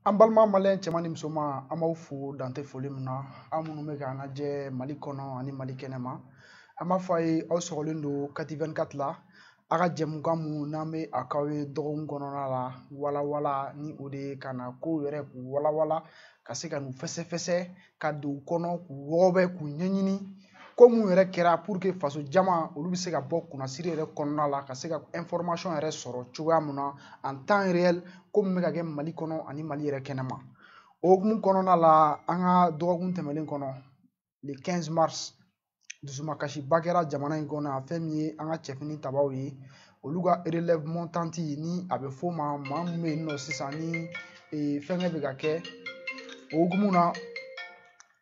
An balima maliyɛn cɛman ni musoman an b'aw fo dante foli min na an minnu bɛ k'an lajɛ Mali kɔnɔ ani Mali kɛnɛma an b'a fɔ a ye aw sɔgɔlen don kati 24 la a ka jɛmukan mun n'an bɛ a k'aw ye dɔgɔkun kɔnɔna la walawala ni o de ye ka na kow yɛrɛ k'u walawala ka se ka n'u fɛsɛfɛsɛ ka don u kɔnɔ k'u wɔgɔbɛ k'u ɲɛɲini ko mun yɛrɛ kɛra pour que faso jama olu bɛ se ka bɔ kunnasiri yɛrɛ kɔnɔna la ka se ka information yɛrɛ sɔrɔ cogoya mun na en temps réel ko min bɛ ka kɛ Mali kɔnɔ ani Mali yɛrɛ kɛnɛma o hukumu kɔnɔna la an ka dɔgɔkun tɛmɛnen kɔnɔ le 15 mars dusumakasiba kɛra jamana in kɔnɔ a fɛn min ye an ka cɛfini tabaw ye olu ka relève montante ni a bɛ f'o ma maa min bɛ yen nɔ sisan ni fɛnkɛ bɛ ka kɛ o hukumu na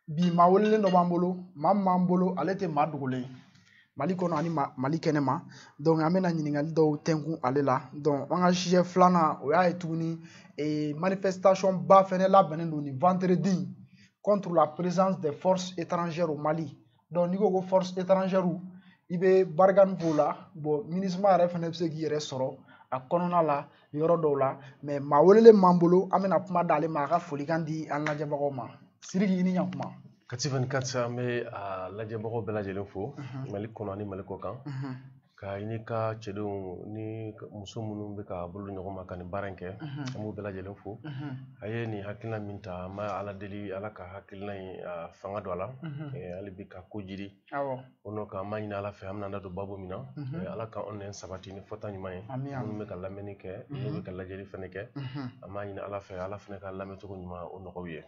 bi maa welelen dɔ b'an bolo maa min b'an bolo ale tɛ maa dogolen Mali kɔnɔ ani Mali kɛnɛma donc an bɛna ɲininkali dɔw tɛnkun ale la donc an ka sujet filanan o y'a ye tuguni manifestation ba fɛnɛ labɛnnen don ni vendredi contre la présence des forces étrangères au Mali donc n'i ko ko forces étrangères i bɛ barikani k'o la bon MINUSMA yɛrɛ fɛnɛ bɛ se k'i yɛrɛ sɔrɔ a kɔnɔna la yɔrɔ dɔw la mais maa welelen m'an bolo an bɛna kuma d'ale ma a ka folikan di an lajɛbagaw ma Sidiki i ni ɲankuma. Kati 24 an bɛ a lajɛbagaw bɛɛ lajɛlen fo Mali kɔnɔ ani Mali kɔ kan ka ɲini ka cɛdenw ni muso minnu bɛ ka bolo ɲɔgɔn ma ka nin baara in kɛ an b'u bɛɛ lajɛlen fo a ye nin hakilina min ta an bɛ ala deli ala ka hakilina in fanga don a la hali bi ka ko jiri o n'o kan an b'a ɲini ala fɛ an bɛna da don babu min na ala ka anw nɛn sabati ni fɔta ɲuman ye minnu bɛ ka lamɛnni kɛ minnu bɛ ka lajɛli fɛnɛ kɛ an b'a ɲini ala fɛ ala fɛnɛ ka lamɛncogo ɲuman o nɔgɔw ye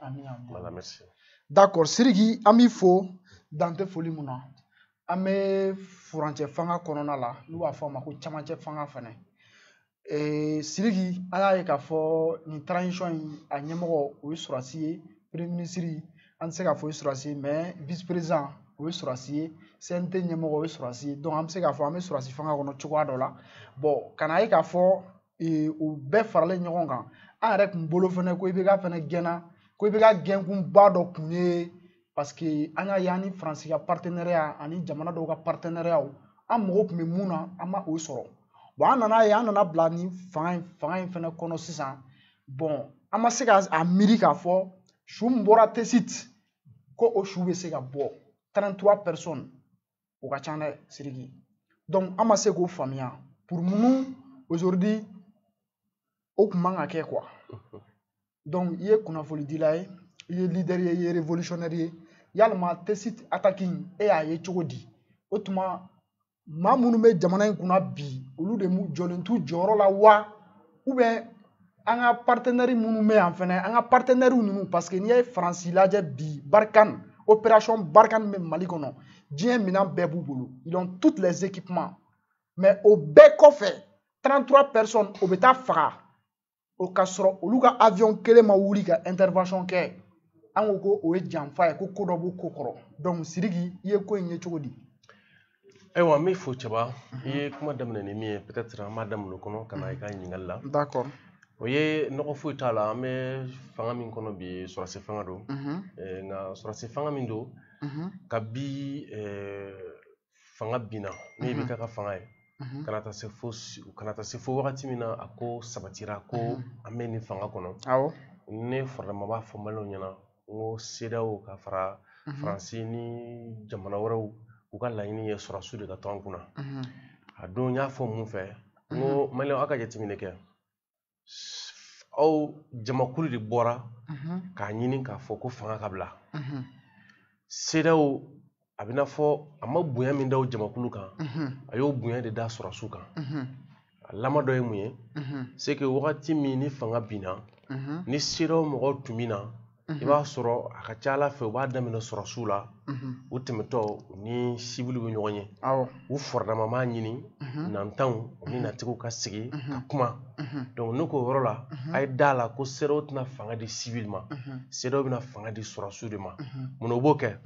voilà merci. D'accord Sidiki an b'i fo dante foli mun na an bɛ furancɛ fanga kɔnɔna la n'u b'a fɔ a ma ko camancɛ fanga fɛnɛ Sidiki an y'a ye k'a fɔ nin transition in a ɲɛmɔgɔ o ye Surasi ye premier ministre an tɛ se k'a fɔ o ye Surasi ye mais vice président o ye Surasi ye CNT ɲɛmɔgɔ o ye Surasi ye donc an bɛ se k'a fɔ an bɛ Surasi fanga kɔnɔ cogoya dɔ la bon ka na ye k'a fɔ o bɛɛ faralen ɲɔgɔn kan an yɛrɛ tun bolo fɛnɛ ko IBK fɛnɛ gɛnna ko IBK gɛnkunba dɔ tun ye parce que an y'a ye an ni Faransi ka partenariat ani jamana dɔw ka partenariat an mago tun bɛ mun na an ma o sɔrɔ bon an nana ye an nana bila ni fanga in fɛnɛ kɔnɔ sisan bon an ma se k'a miiri k'a fɔ su min bɔra TSIT ko o su bɛ se ka bɔ 33 personnes o ka ca dɛ Sidiki donc an ma se k'o faamuya pour nous aujourd'hui o tun man ka kɛ quoi donc i ye kunnafonidila ye i ye leader ye i ye révolutionnaire ye yalima TSIT attaque e y'a ye cogo di o tuma maa minnu bɛ jamana in kunna bi olu de jɔlen t'u jɔyɔrɔ la wa ou bien an ka partenaires minnu bɛ yan fɛnɛ an ka partenaires ninnu parce que n'i ye Faransi lajɛ bi Barkhane opération Barkhane bɛ Mali kɔnɔ diɲɛ minɛn bɛɛ b'u bolo ils ont tous les équipements mais o bɛɛ kɔfɛ 33 personnes o bɛ taa faga o ka sɔrɔ olu ka avion kelen ma wuli ka intervention kɛ an ko ko o ye janfa ye ko dɔ b'o ko kɔrɔ donc Sidiki i ye ko in ye cogo di. Ayiwa n bɛ fo Cɛba i ye kuma daminɛ ni min ye peut-être an b'a daminɛ o kɔnɔ ka na i ka ɲininkali la. D'accord. O ye nɔgɔ foyi t'a la an bɛ fanga min kɔnɔ bi sɔrɔsi fanga don nka sɔrɔsi fanga min don kabi fanga binna min bɛ kɛ ka fanga ye kana taa se fo wagati min na a ko sabatira ko an bɛ nin fanga kɔnɔ ne faradama b'a fɔ maliyɛnw ɲɛna n ko CEDEAO ka fara Faransi ni jamana wɛrɛw u ka laɲini ye sɔrɔsiw de ka to an kunna a don n y'a fɔ mun fɛ n ko maliyɛnw aw ka jateminɛ kɛ aw jamakulu de bɔra k'a ɲini k'a fɔ ko fanga ka bila CEDEAO a bɛ n'a fɔ a ma bonya min da o jamakulu kan a y'o bonya de da sɔrɔsiw kan a lama dɔ ye mun ye c'est que wagati min ni fanga binna ni CEDEAO mɔgɔw tun bɛ na i b'a sɔrɔ a ka ca ala fɛ u b'a daminɛ sɔrɔsiw la u tɛmɛtɔ ni sibiliw bɛ ɲɔgɔn ye u faradama b'a ɲini nantanw ni natigiw ka sigi ka kuma donc ne ko yɔrɔ la a ye da la ko CEDEAO tɛna fanga di civil ma CEDEAO bɛna fanga di sɔrɔsiw de ma mun o b'o kɛ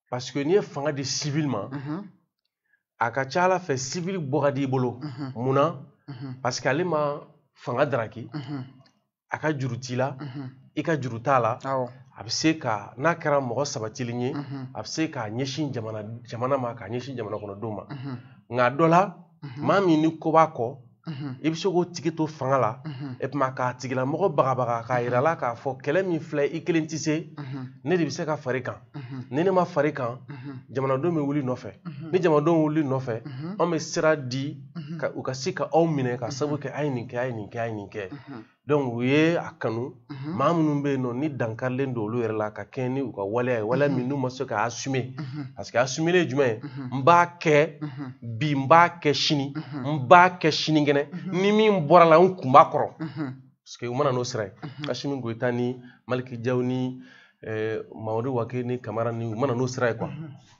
parce que n'i ye fanga di civil ma a ka ca ala fɛ civil bɔ ka di i bolo munna parce que ale ma fanga daraki a ka juru t'i la i ka juru t'a la a bɛ se ka n'a kɛra mɔgɔ sabatilen ye a bɛ se k'a ɲɛsin jamana ma k'a ɲɛsin jamana kɔnɔdenw ma nka dɔ la maa min ni ko b'a kɔ i bɛ se k'o tigi to fanga la et puis k'a tigilamɔgɔ bagabaga k'a yira la k'a fɔ kɛlɛ min filɛ i kelen tɛ se ne de bɛ se ka far'i kan ni ne ma far'i kan jamanadenw bɛ wuli nɔfɛ ni jamanadenw wuli nɔfɛ an bɛ sira di u ka se ka aw minɛ ka sababu kɛ a ye nin kɛ a ye nin kɛ a ye nin kɛ donc u ye a kanu maa minnu bɛ yen nɔ ni dankarilen don olu yɛrɛ la ka kɛ ni u ka waleya ye waleya min n'u ma se ka assumer parce que assumer ye jumɛn ye n b'a kɛ bi n b'a kɛ sini n b'a kɛ sinikɛnɛ ni min bɔra la n kun b'a kɔrɔ parce que u mana n'o sira ye Assimi Goïta ni Maliki Diaw ni Mamadu Wake ni Kamara ni u mana n'o sira ye quoi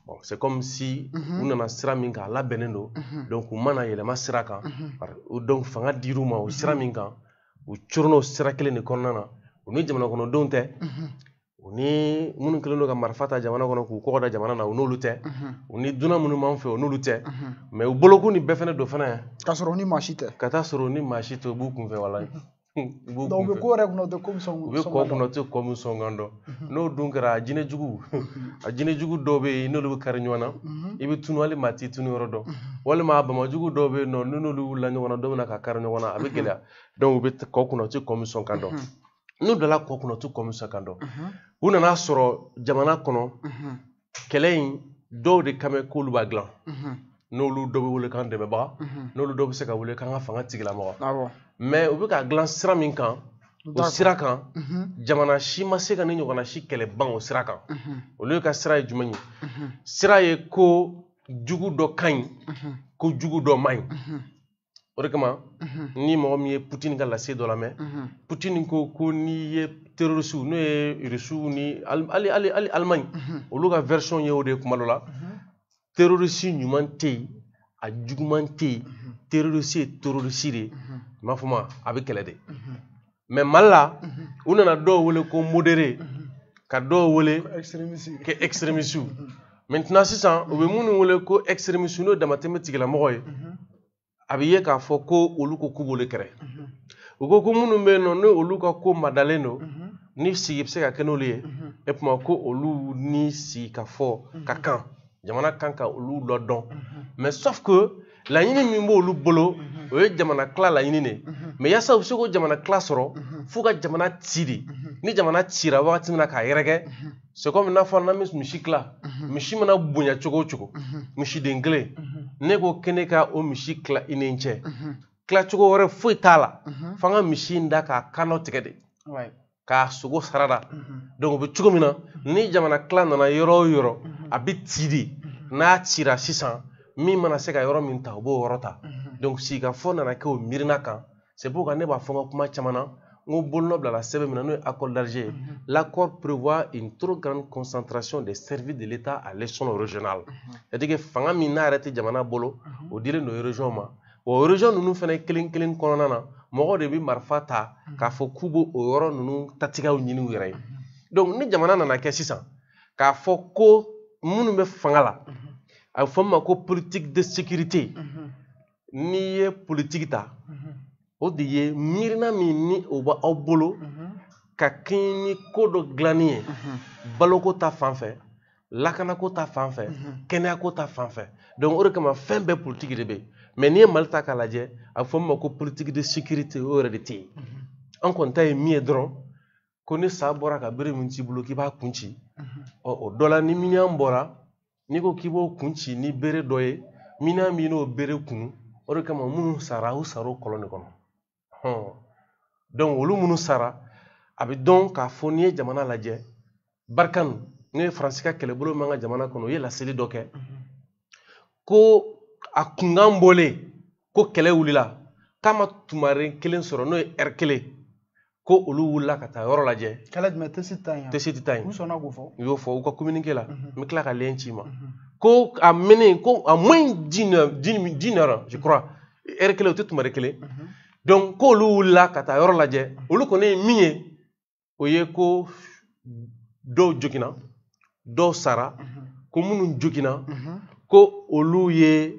bon c'est comme si u nana sira min kan a labɛnnen don donc u mana yɛlɛma sira kan donc fanga dir'u ma o sira min kan u cor'o sira kelen de kɔnɔna na u ni jamana kɔnɔdenw tɛ u ni minnu kɛlen don ka marifa ta jamana kɔnɔ k'u kɔgɔ da jamana na u n'olu tɛ u ni dunan minnu b'an fɛ u n'olu tɛ mais u bolokun ni bɛɛ fɛnɛ don fana k'a sɔrɔ u ni maa si tɛ ka taa sɔrɔ u ni maa si tɛ u b'u kunfɛ walayi donc u bɛ ko yɛrɛ kunna u tɛ ko min sɔn u bɛ kɔ kunna u tɛ kɔ min sɔn kan dɔn n'o dun kɛra a jinɛjugu dɔw bɛ yen n'olu bɛ kari ɲɔgɔn na i bɛ tunu hali maa t'i tunu yɔrɔ dɔn walima a bamajugu dɔw bɛ yen nɔ n'olu wulila ɲɔgɔn na dɔ bɛ na ka kari ɲɔgɔn na a bɛ gɛlɛya donc u bɛ kɔ kunna u tɛ kɔ min sɔn kan dɔn n'u dala kɔ kunna u tɛ kɔ min sɔn kan dɔn u nana sɔrɔ jamana kɔnɔ kɛlɛ in dɔw de kan bɛ k'olu b'a dilan n'olu dɔw bɛ wele k'an dɛmɛbaga n'olu dɔw bɛ se ka wele k'an ka fanga tigilamɔgɔ mais u bɛ ka dilan sira min kan o sira kan jamana si ma se ka ni ɲɔgɔnna si kɛlɛ ban o sira kan olu ka sira ye jumɛn ye sira ye ko jugu dɔ ka ɲi ko jugu dɔ man ɲi o de kama ni mɔgɔ min ye Poutine ka lase dɔ lamɛn Poutine ko n'i ye terroriste n'o ye Rusiw ni hali Allemagne olu ka version ye o de ye kuma dɔ la terroriste ɲuman tɛ yen a juguman tɛ yen terroriste ye terroriste de ye m'a fɔ ma a bɛ kɛlɛ de mais Mali la u nana dɔw wele ko modéré ka dɔw wele ko extrémiste maintenant sisan u bɛ minnu wele ko extrémiste n'o damatɛmɛ tigilamɔgɔ ye a bɛ ye k'a fɔ ko olu ko k'u b'olu kɛrɛ u ko minnu bɛ yen nɔ ni olu ka ko madalen don ni sigi bɛ se ka kɛ n'olu ye et puis ko olu ni sigi ka fɔ ka kan jamana kan ka olu ladɔn mais sauf que laɲini min b'olu bolo o ye jamana tila laɲini de mais yaasa u bɛ se k'o jamana tila sɔrɔ f'u ka jamana ci de ni jamana cira wagati min na k'a yɛrɛkɛ c'est comme n'a fɔ n'an bɛ misi tila misi mana bonya cogo o cogo misiden kelen ne ko ko ne ka o misi tila i ni n cɛ tilacogo wɛrɛ foyi t'a la f'an ka misi in da k'a kan dɔ tigɛ de k'a sogo sarada donc o bɛ cogo min na ni jamana tila nana yɔrɔ o yɔrɔ a bɛ ci de n'a cira sisan min mana se ka yɔrɔ min ta o b'o yɔrɔ ta donc sigikafɔ nana kɛ o miirina kan c'est pourquoi ne b'a fɔ n ka kuma caman na n ko bolonɔ bilala sɛbɛn min na n'o ye accord d'Alger l'accord prévoit une trop grande concentration des services de l'État à l'échelon régional c'est-à-dire que fanga min n'a yɛrɛ tɛ jamana bolo o dilen don région ma o région ninnu fana kelen kelen kɔnɔna na mɔgɔw de bɛ marifa ta k'a fɔ k'u b'o yɔrɔ ninnu tatigɛw ɲini u yɛrɛ ye donc ni jamana nana kɛ sisan k'a fɔ ko minnu bɛ fanga la a bɛ fɔ min ma ko politique de sécurité n'i ye politique ta o de ye miirina min ni o b'aw bolo ka kɛɲɛ ni ko dɔ dilanni ye baloko ta fan fɛ lakanako ta fan fɛ kɛnɛyako ta fan fɛ donc o de kama fɛn bɛɛ politique de bɛ yen mais n'i ye Mali ta k'a lajɛ a bɛ fɔ min ma ko politique de sécurité o yɛrɛ de tɛ yen an kɔni ta ye min ye dɔrɔn ko ni sa bɔra ka bere min t'i bolo k'i b'a kun ci o dɔ la ni miliyɔn bɔra n'i ko k'i b'o kun ci ni bere dɔ ye miliyɔn min n'o bere kunu o de kama minnu sara u sara o kɔlɔn de kɔnɔ donc olu minnu sara a bɛ dɔn k'a fɔ n'i ye jamana lajɛ Barkane n'o ye Faransi ka kɛlɛbolo min b'an ka jamana kɔnɔ o ye laseli dɔ kɛ ko a kunkan bɔlen ko kɛlɛ wulila k'a ma tumaren kelen sɔrɔ n'o ye heure kelen ko olu wulila ka taa yɔrɔ lajɛ kɛlɛ jumɛn tɛsi ta yen tɛsi tɛ taa yen u sɔnna k'o fɔ u y'o fɔ u ka communiqué la n bɛ tila ka lien ci ma ko a mɛnɛ ko à moins d'une heure je crois heure kelen o tɛ tumaren kelen donc ko olu wulila ka taa yɔrɔ lajɛ olu kɔni ye min ye o ye ko dɔw joginna dɔw sara ko minnu joginna ko olu ye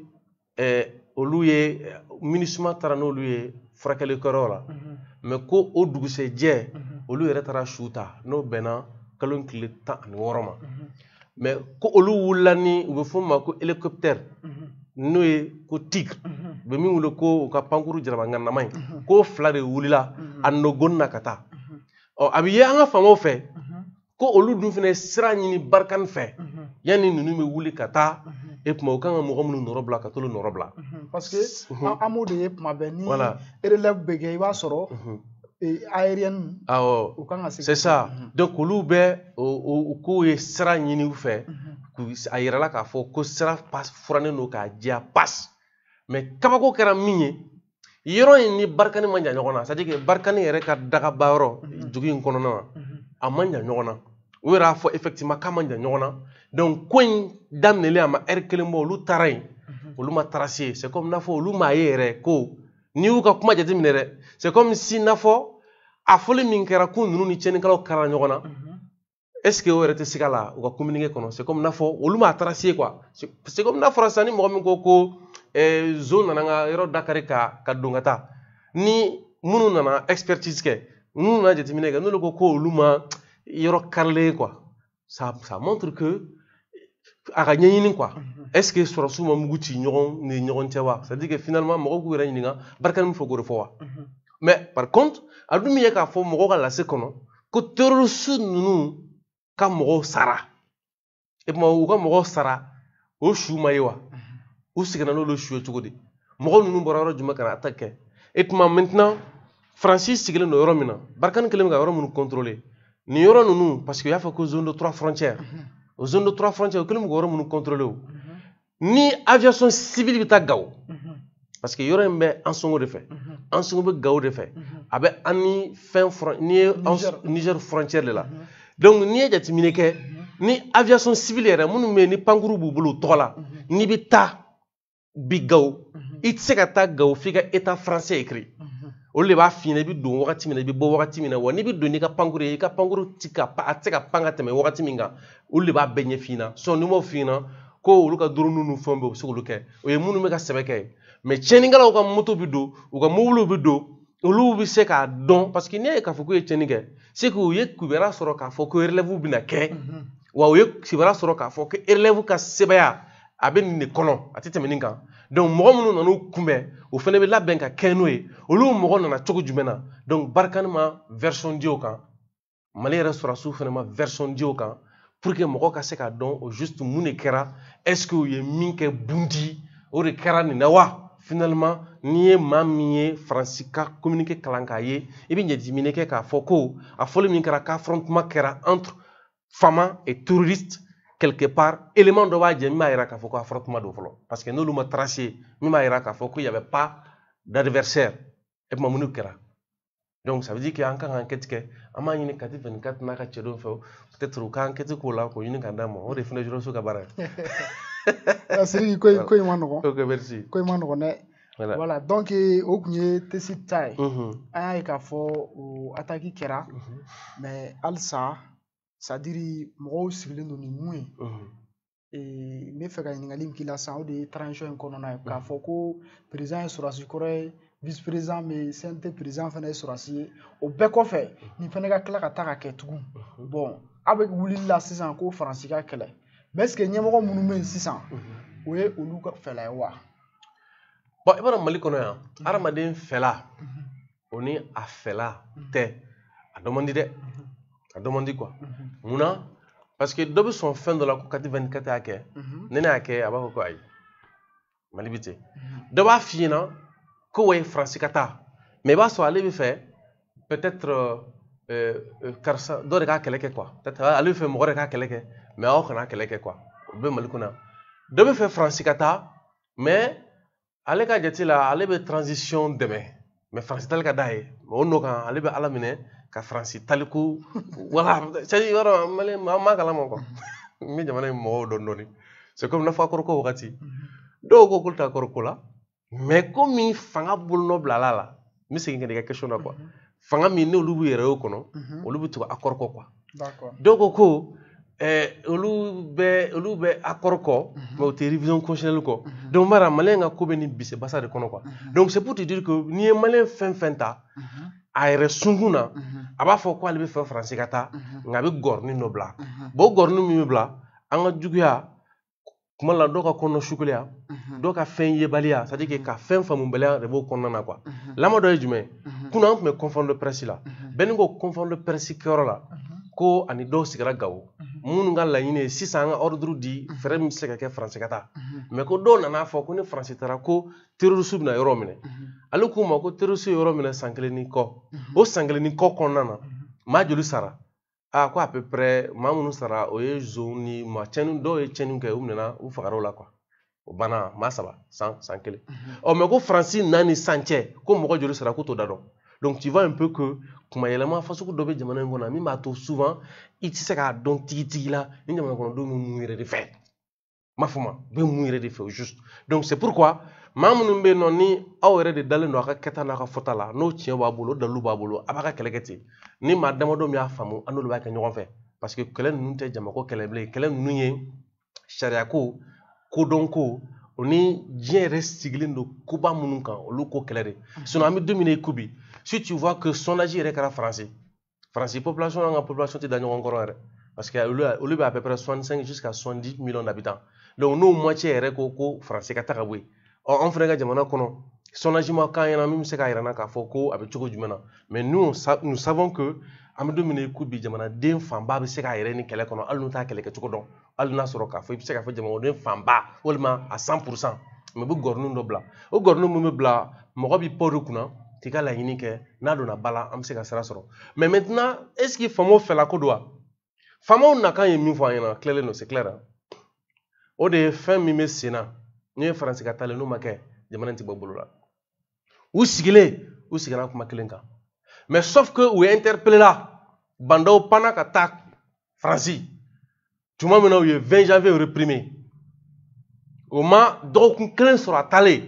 MINUSMA taara n'olu ye furakɛlikɛyɔrɔ la mais ko o dugusɛjɛ olu yɛrɛ taara su ta n'o bɛnna kalo tile 16 ma mais ko olu wulila ni u bɛ fɔ o ma ko hélicoptère n'o ye ko Tigre bɛ min wele ko u ka pankuru jarabanganama ye k'o 2 de wulila a nɔgɔni na ka taa a bɛ ye an ka faamaw fɛ ko olu dun fana sira ɲini Barkani fɛ yanni ninnu bɛ wuli ka taa e tuma u kan ka mɔgɔ minnu nɔrɔ bila ka t'olu nɔrɔ bila parce que an b'o de ye tuma bɛɛ ni relève bɛ kɛ i b'a sɔrɔ aérienne awɔ c'est ça donc olu bɛ k'u ye sira ɲini u fɛ a yirala k'a fɔ ko sira furannen don k'a diya passe mais kabako kɛra min ye yɔrɔ in ni Barkani man jan ɲɔgɔn na c'est à dire que Barkani yɛrɛ ka dagaba yɔrɔ dugu in kɔnɔna na a man jan ɲɔgɔn na u yɛrɛ y'a fɔ effectivement k'a man jan ɲɔgɔn na donc ko in daminɛlen a ma heure 1 bɔ olu taara yen olu ma tracer ye c'est comme n'a fɔ olu m'a ye yɛrɛ ko n'i y'u ka kuma jateminɛ dɛ c'est comme si n'a fɔ a fɔli min kɛra ko ninnu ni tiɲɛnikɛlaw kara ɲɔgɔn na est-ce que o yɛrɛ tɛ se ka la u ka communiqué kɔnɔ c'est comme n'a fɔ olu m'a tracer quoi c'est comme n'a fɔra sisan ni mɔgɔ min ko zone nana n ka yɔrɔ dakari ka don ka taa ni minnu nana expertise kɛ minnu nana jateminɛ kɛ n'olu ko olu ma yɔrɔ karilen quoi ça montre que a ka ɲɛɲini quoi est-ce que sɔrɔsiw ma mugu ci ɲɔgɔn ni ɲɔgɔn cɛ wa c'est-à-dire que finalement mɔgɔw k'u yɛrɛ ɲininka Barkani min fɔ k'o de fɔ wa mais par contre a dun min ye k'a fɔ mɔgɔw ka lase kɔnɔ ko terroriste ninnu ka mɔgɔw sara et puis u ka mɔgɔw sara o su ma ye wa u seginna n'olu su ye cogo di mɔgɔ ninnu bɔra yɔrɔ jumɛn ka na attaque kɛ et puis maintenant Francis sigilen don yɔrɔ min na Barkani kelen bɛ ka yɔrɔ minnu contrôler nin yɔrɔ ninnu parce que u y'a fɔ ko zone de 3 frontières o zone de 3 frontières u kelen bɛ ka yɔrɔ minnu contrôler o ni aviation civile bɛ taa Gawo parce que yɔrɔ in bɛ Ansongo de fɛ Ansongo bɛ Gawo de fɛ a bɛ an ni fɛn ni ye Niger frontière de la donc n'i ye jateminɛ kɛ ni aviation civile yɛrɛ minnu bɛ yen ni pankuru b'u bolo u tɔgɔ la n'i bɛ taa bi Gawo i tɛ se ka taa Gawo f'i ka état français écrit olu de b'a f'i ɲɛna i bɛ don wagati min na i bɛ bɔ wagati min na wa n'i bɛ don n'i ka pankuru ye i ka pankuru a tɛ se ka pan ka tɛmɛ wagati min kan olu de b'a bɛɛ ɲɛ f'i ɲɛna sinon n'i m'o f'i ɲɛna ko olu ka drone ni fɛnw bɛ u bɛ se k'olu kɛ o ye minnu bɛ ka sɛbɛ kɛ mais tiɲɛnikɛlaw ka moto bɛ don u ka mobiliw bɛ don olu bɛ se k'a dɔn parce que n'i ye k'a fɔ k'u ye tiɲɛni kɛ c'est que u ye kibaruya sɔrɔ k'a fɔ ko relève bɛna kɛ wa u ye kibaruya sɔrɔ k'a fɔ ko relève ka sɛbɛya a bɛ nin de kɔnɔ a tɛ tɛmɛ nin kan donc mɔgɔ minnu nan'u kunbɛn o fana bɛ labɛn ka kɛ n'o ye olu mɔgɔ nana cogo jumɛn na donc Barkani ma version di o kan Mali yɛrɛ sɔrɔsiw fana ma version di o kan pour que mɔgɔ ka se k'a dɔn au juste mun de kɛra est-ce que u ye min kɛ bundi o de kɛra nin na wa finalement n'i ye maa min ye Faransi ka communiqué kalan k'a ye i bɛ ɲɛjiminɛ kɛ k'a fɔ ko a fɔli min kɛra qu'affrontement kɛra entre Fama et terroriste quelque part élément dɔ b'a jɛ min b'a jira k'a fɔ ko affrontement don fɔlɔ parce que n'olu ma tracer min b'a jira k'a fɔ ko y avait pas d'adversaire et puis mun de kɛra donc ça veut dire que an kan ka enquête kɛ an b'a ɲini Kati 24 n'a ka cɛdenw fɛ peut-être u ka enquête k'o la k'o ɲini ka d'an ma o de fana journaliste ka baara ye Siriki ko in ma nɔgɔn ok merci ko in ma nɔgɔn dɛ voilà donc o tun ye tesi ta ye an y'a ye k'a fɔ o attaque kɛra mais halisa c'est à dire mɔgɔw sigilen don ni mun ye n bɛ fɛ ka ɲininkali min k'i la sisan o de ye transition in kɔnɔna ye k'a fɔ ko président ye sɔrɔsi kɔrɔ ye vice président bɛ CNT président fana ye sɔrɔsi ye o bɛɛ kɔfɛ nin fana ka tila ka taa ka kɛ tugun bon a bɛ wulili la sisan ko Faransi ka kɛlɛ mais est ce que ɲɛmɔgɔ minnu bɛ yen sisan o ye olu ka fɛla ye wa. bon i b'a dɔn Mali kɔnɔ yan hadamaden fɛla o ni a fɛla tɛ a dɔ man di dɛ a dɔ man di quoi munna parce que dɔ bɛ sɔn fɛn dɔ la ko Kati 24 y'a kɛ ni ne y'a kɛ a b'a fɔ ko ayi Mali bɛ ten dɔ b'a f'i ɲɛna ko wa ye Faransi ka taa mais i b'a sɔrɔ ale bɛ fɛ peut-être karisa dɔ de k'a kɛlɛ kɛ quoi peut-être ale bɛ fɛ mɔgɔ de k'a kɛlɛ kɛ mais aw kana kɛlɛ kɛ quoi o bɛ Mali kɔnɔ yan dɔ bɛ fɛ Faransi ka taa mais ale ka jate la ale bɛ transition dɛmɛ mais Faransi tali ka d'a ye o nɔ kan ale bɛ Ala minɛ ka Faransi taliku voilà c'est yɔrɔ Mali an m'a kalama quoi n bɛ jamana in mɔgɔw dɔn dɔɔni c'est comme nafa kɔrɔko wagati dɔw ko k'olu t'a kɔrɔko la mais komi fanga bolonɔ bilala la n bɛ segin ka n'i ka question na quoi fanga min n'olu b'u yɛrɛ y'o kɔnɔ olu bɛ tugu accord kɔ quoi dɔw ko olu bɛ accord kɔ mais o tɛ révision constitutionnelle kɔ donc mara maliyɛn ka ko bɛ nin bise basa de kɔnɔ quoi donc c'est pour te dire que n'i ye maliyɛn fɛn fɛn ta a yɛrɛ sunkun na a b'a fɔ ko ale bɛ fɛ Faransi ka taa nka a bɛ gɔrɔnin dɔ bila bon o gɔrɔnin min bɛ bila an ka juguya kuma la dɔw ka kɔnɔ sukuleya dɔw ka fɛn yebaliya c'est à dire que ka fɛn faamubaliya de b'o kɔnɔna na quoi lama dɔ ye jumɛn kunun an tun bɛ conférence de presse la bɛɛ ni ko conférence de presse kɛyɔrɔ la ko ani dɔw sigira Gawo minnu ka laɲini ye sisan an ka ordre di fɛɛrɛ min bɛ se ka kɛ Faransi ka taa mais ko dɔw nana fɔ ko ni Faransi taara ko terroriste bɛna yɔrɔ minɛ ale k'u ma ko terroriste yɔrɔ minɛ san 1 ni kɔ o san 1 ni kɔ kɔnɔna na maa joli sara ko à peu près maa minnu sara o ye zon ni maa cɛnni dɔw ye cɛnni kɛ u minɛna u fagara o la quoi o banna maa 3 san 1 mais ko Faransi na ni san cɛ ko mɔgɔ joli sara k'u t'o da dɔn donc tu vois un peu que kuma yɛlɛma fasugu dɔ bɛ jamana in kɔnɔ min b'a to souvent i tɛ se k'a dɔn tigitigi la ni jamana kɔnɔdenw bɛ mun yɛrɛ de fɛ m'a fɔ ma u bɛ mun yɛrɛ de fɛ au juste donc c'est pourquoi maa minnu bɛ yen nɔ ni aw yɛrɛ de dalen don a ka kɛta n'a ka fɔta la n'o tiɲɛ b'a bolo o dalilu b'a bolo a b'a ka kɛlɛ kɛ ten ni maa damadɔ min y'a faamu an n'olu b'a kɛ ɲɔgɔn fɛ parce que kɛlɛ ninnu tɛ jamako kɛlɛ bilen kɛlɛ ninnu ye sariyako kodɔnko o ni diɲɛ yɛrɛ sigilen don koba minnu kan olu ko kɛlɛ de sinon an bɛ don min na i ko bi si tu vois que sondage yɛrɛ kɛra Faransi population n'an ka population tɛ da ɲɔgɔn kɔrɔ yɛrɛ parce que olu bɛ à peu près 65 jusqu'à 70 millions d'habitants donc n'o moitié yɛrɛ ko Faransi ka taa ka bɔ yen an fana ka jamana kɔnɔ sondage ma k'an ɲɛna min bɛ se k'a jira n na k'a fɔ ko a bɛ cogo jumɛn na mais nous savons que an bɛ don min na i ko bi jamanaden fanba bɛ se k'a yɛrɛ ni kɛlɛ kɔnɔ hali n'u t'a kɛlɛ kɛcogo dɔn hali n'a sɔrɔ k'a fɔ i bɛ se k'a fɔ jamanaden fanba walima à 100% mais u bɛ gɔrɔnin dɔ bila o gɔrɔnin min bɛ bila mɔgɔ bɛ pɔri kunna k'i ka laɲini kɛ n'a donna ba la an bɛ se ka sira sɔrɔ mais maintenant est ce que faamaw fɛla ko don wa faamaw nakan ye min fɔ an ɲɛna tilalen don c'est clair o de ye fɛn min bɛ sen na n'o ye Faransi ka taalen n'o ma kɛ jamana in tɛ bɔ bolo la u sigira kuma kelen kan mais sauf que u ye interpellé la bandaw panna ka taa Faransi tuma min na u ye 20 janvier reprimé o ma dɔgɔkun kelen sɔrɔ a taalen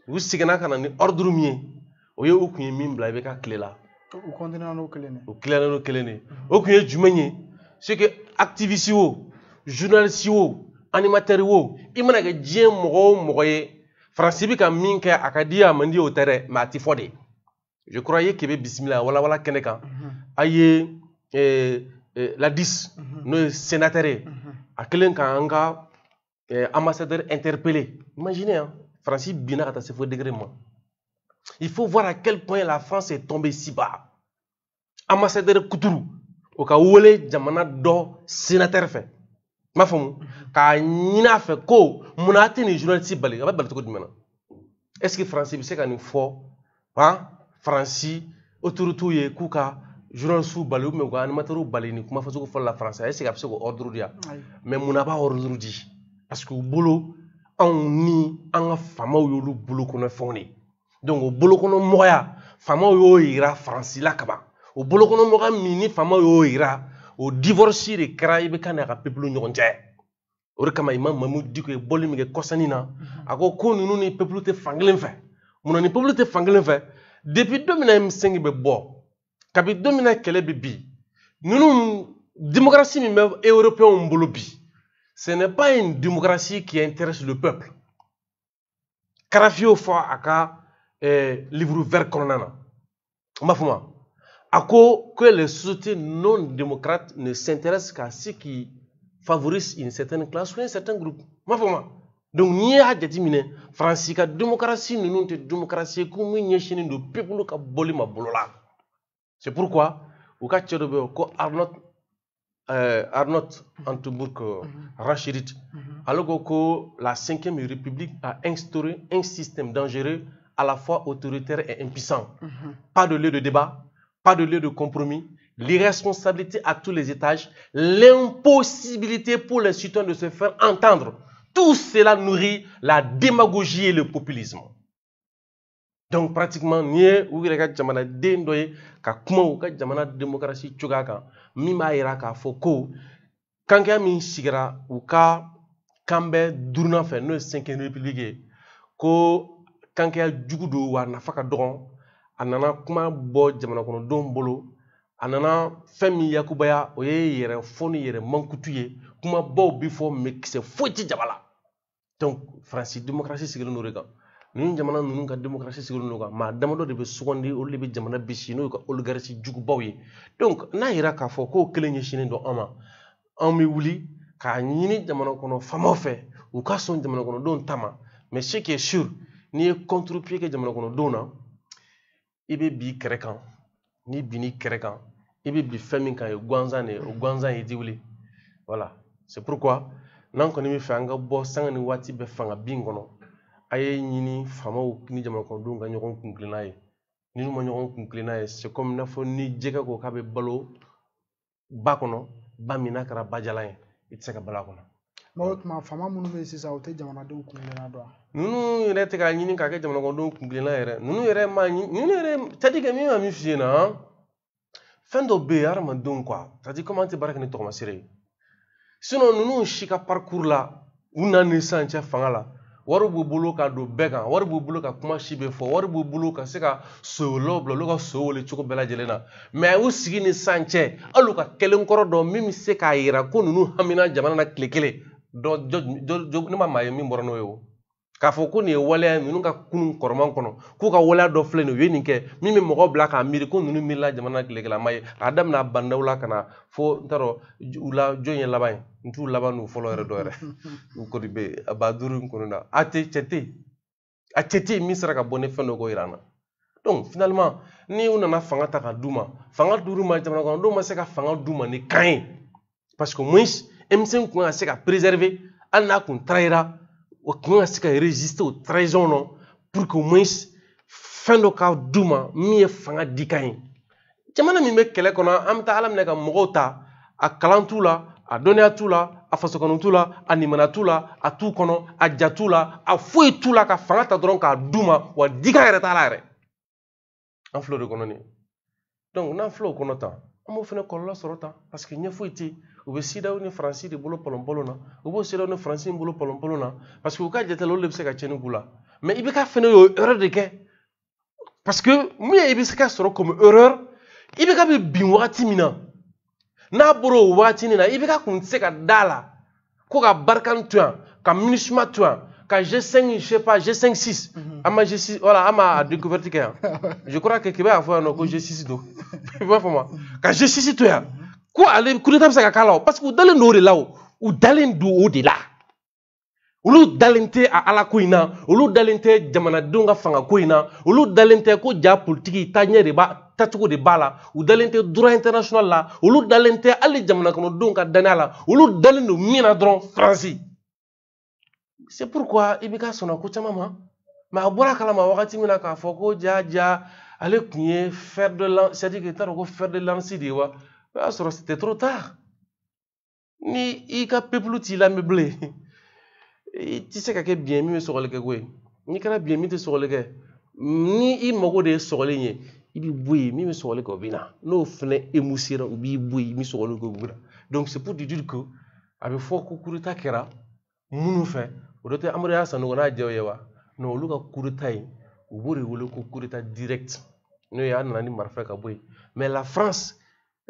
u seginna ka na ni ordre min ye o ye u kun ye min bila i bɛ ka tile la u continuera n'o kelen de u tilala n'o kelen de o kun ye jumɛn ye c'est que activiste o journaliste o animateur o i mana kɛ diɲɛ mɔgɔ o mɔgɔ ye Faransi bɛ ka min kɛ a ka di a man di o tɛ dɛ mais a tɛ fɔ de je crois ye k'i bɛ bisimila walawala kɛnɛ kan a ye la 10 n'o ye sénateur ye a kɛlen k'an ka ambassadeur interpellé imaginez hein Faransi binna ka taa se fo degré ma il faut voir à quel point la France est tombée si bas ambassadeur Kuturu o ka wele jamana dɔ sénateur fɛ m'a faamu k'a ɲini a fɛ ko munna a tɛ nin journaliste bali a bɛ bali cogo jumɛn na est ce que Faransi bɛ se ka nin fɔ Faransi autorités ye k'u ka journalistes bali ou bien u ka animateurs bali nin kuma fɔcogo fɔlɔ la Faransi est ce que a bɛ se k'o ordre di yan mais munna a b'a ordre di parce que u bolo anw ni an ka faamaw y'olu bolo kɔnɔ fɛnw de donc o bolo kɔnɔ mɔgɔya faamaw y'o yira Faransi la kaban o bolo kɔnɔ mɔgɔya min ni faamaw y'o yira o divorce de kɛra i bɛ ka n'a ka peuple ɲɔgɔn cɛ o de kama Imam Mamadu Diko ye bɔli min kɛ kɔsannin na a ko ninnu ni peuple tɛ fankelen fɛ munna ni peuple tɛ fankelen fɛ depuis don min na M5 bɛ bɔ kabi don min na kɛlɛ bɛ bin ninnu démocratie min bɛ européens bolo bi ce n'est pas une démocratie qui intéresse le peuple Karafi y'o fɔ a ka livre vert kɔnɔna na n b'a fɔ ma a ko que les sociétés non démocrates ne s'intéressent qu'à ce qui favorise une certaine classe ou un certain groupe. Ma fama. Donc n'i y'a jateminɛ Faransi ka démocratie ninnu tɛ démocratie ye ko min ɲɛsinnen don peuple ka bɔli ma bolo la. C'est pourquoi u ka cɛ dɔ bɛ yen ko Arnaud Antebourg Rachid ale ko ko la 5e République a instauré un système dangereux à la fois autoritaire et impuissant. Pas de lieu de débat, pas de lieu de compromis, l'irresponsabilité à tous les étages, l'impossibilité pour les citoyens de se faire entendre. Tout cela nourrit la démagogie et le populisme. Donc pratiquement, ni ou ka jamana den dɔ ye ka kuma u ka jamana démocratie cogoya kan min b'a yira k'a fɔ ko kankɛya min sigira u ka kan bɛɛ duurunan fɛ n'o ye 5e République ye ko kankɛya jugu don wa nafa ka dɔgɔ a nana kuma bɔ jamana kɔnɔdenw bolo a nana fɛn min yakubaya o ye yɛrɛ fɔ ni yɛrɛ mankutu ye kuma baw bi fɔ mais kisɛ foyi tɛ jaba la donc Faransi démocratie sigilen n'o de kan ninnu jamana ninnu ka démocratie sigilen n'o kan maa damadɔ de bɛ sugandi olu de bɛ jamana bisi n'o ye ka oligarchie jugubaw ye donc n'a yira k'a fɔ k'o kelen ɲɛsinnen don an ma an bɛ wuli k'a ɲini jamana kɔnɔ faamaw fɛ u ka sɔn jamana kɔnɔdenw ta ma mais ce qui est sûr n'i ye contre-pied kɛ jamana kɔnɔdenw na i bɛ bi kɛrɛ kan n'i bin'i kɛrɛ kan i bɛ bi fɛn min kan o gansan de ye o gansan ye i tɛ wuli voilà c'est pourquoi n'an kɔni bɛ fɛ an ka bɔ sanga ni waati bɛɛ fanga bin kɔnɔ a ye ɲini faamaw ni jamana kɔnɔdenw ka ɲɔgɔn kun tilenna ye ni n'u ma ɲɔgɔn kun tilenna ye c'est comme n'a fɔ ni jɛgɛ ko k'a bɛ balo ba kɔnɔ ba min n'a kɛra bajalan ye i tɛ se ka balo a kɔnɔ. o tuma faama minnu bɛ yen sisan u tɛ jamanadenw kun tilenna dɔn. ninnu yɛrɛ tɛ k'a ɲini k'a kɛ jamana kɔnɔdenw kun tilenna yɛrɛ ninnu yɛrɛ ma ninnu yɛrɛ c'est-à-dire que min b'a min f'i ɲɛna fɛn dɔ bɛ yen hadamadenw quoi c'est-à-dire comme an tɛ baara kɛ ni tɔgɔmasere ye sinon ninnu si ka parcours la u nana sisan cɛ fanga la wari b'u bolo ka don bɛɛ kan wari b'u bolo ka kuma si bɛ fɔ wari b'u bolo ka se ka sowolaw bila olu ka so wele cogo bɛɛ lajɛlen na mais u sigi ni sisan cɛ hali u ka kelenkɔrɔ dɔ min bɛ se k'a jira ko ninnu hamina jamana na tile kelen ne ma maa ye min bɔra n'o ye o k'a fɔ ko nin ye waleya ninnu ka kunun kɔrɔman kɔnɔ k'u ka waleya dɔ filɛ nin u ye nin kɛ min bɛ mɔgɔw bila k'a miiri ko ninnu miirila jamana na tile kelen a ma ye a daminɛ a bandaw la ka na fo n t'a dɔn u la jɔn ye laban ye n t'u laban n'u fɔlɔ yɛrɛ dɔ yɛrɛ u kɔni bɛ yen a ba duuru in kɔnɔ na a cɛ tɛ yen min sera ka bɔ ni fɛn dɔ ko jira an na donc finalement ni u nana fanga ta ka d'u ma fanga d'u ma jamana kɔnɔdenw ma se ka fanga d'u ma ni kan ye parce que au moins M5 kun ka se ka préserver hali n'a kun trahira o kun ka se ka résister o trahison nɔ pour que au moins fɛn dɔ ka d'u ma min ye fanga di kan ye jamana min bɛ kɛlɛ kɔnɔ an bɛ taa ala minɛ ka mɔgɔw ta a kalan t'u la a dɔnniya t'u la a fasokɔnɔ t'u la a nimana t'u la a t'u kɔnɔ a ja t'u la a foyi t'u la ka fanga ta dɔrɔn k'a d'u ma wa dikan yɛrɛ t'a la yɛrɛ an filɛ o de kɔnɔ nin donc n'an filɛ o kɔnɔ tan an b'o fana kɔlɔlɔ sɔrɔ tan parce que ɲɛ foyi tɛ yen u bɛ CEDEAO ni Faransi de bolo pɔlɔn-pɔlɔn na u b'o CEDEAO ni Faransi bolo pɔlɔn-pɔlɔn na parce que u ka jate la olu de bɛ se ka tiɲɛni k'u la mais i bɛ ka fana y'o erreur de kɛ parce que mun ye i bɛ se ka sɔrɔ comme erreur i bɛ ka bɛ bin wagati min na n'a bɔra o wagati na i bɛ ka kun tɛ se ka da la ko ka Barkhane to yan ka MINUSMA to yan ka G5 je sais pas G5 6 an ma G6 voilà an ma découverte kɛ yan je crois que kɛmɛ y'a fɔ yan nɔ ko G6 don i b'a fɔ ma ka G6 to yan ko ale coup d'état bɛ se ka k'a la o parce que u dalen don o de la o u dalen don o de la olu dalen tɛ a ala ko in na olu dalen tɛ jamanadenw ka fanga ko in na olu dalen tɛ ko ja politiki taaɲɛ de b'a tacogo de b'a la u dalen tɛ droit international la olu dalen tɛ hali jamana kɔnɔdenw ka daniya la olu dalen don min na dɔrɔn Faransi c'est pourquoi i bɛ ka sɔnna ko caman ma mais a bɔra kalama wagati min na k'a fɔ ko ja ale tun ye fer de lance c'est-à-dire que i t'a dɔn ko fer de lance de ye wa o y'a sɔrɔ c'était trop tard ni i ka peuple t'i lamɛn bilen i tɛ se ka kɛ biɲɛ min bɛ sɔgɔli kɛ koyi n'i kɛra biɲɛ min tɛ sɔgɔli kɛ ni i mago de ye sɔgɔli in ye i bɛ bɔ yen min bɛ sɔgɔli kɛ o bɛ na n'o fana émoussera u b'i bɔ yen min sɔgɔli kɛ o bɛ na donc c'est pour te dire que a bɛ fɔ ko coup d'état kɛra minnu fɛ o de tɛ Amadu y'a Sanogo n'a jɛw ye wa non olu ka coup d'état in u b'o de wele ko coup d'état direct n'o ye a nana ni marifa ka bɔ yen mais la France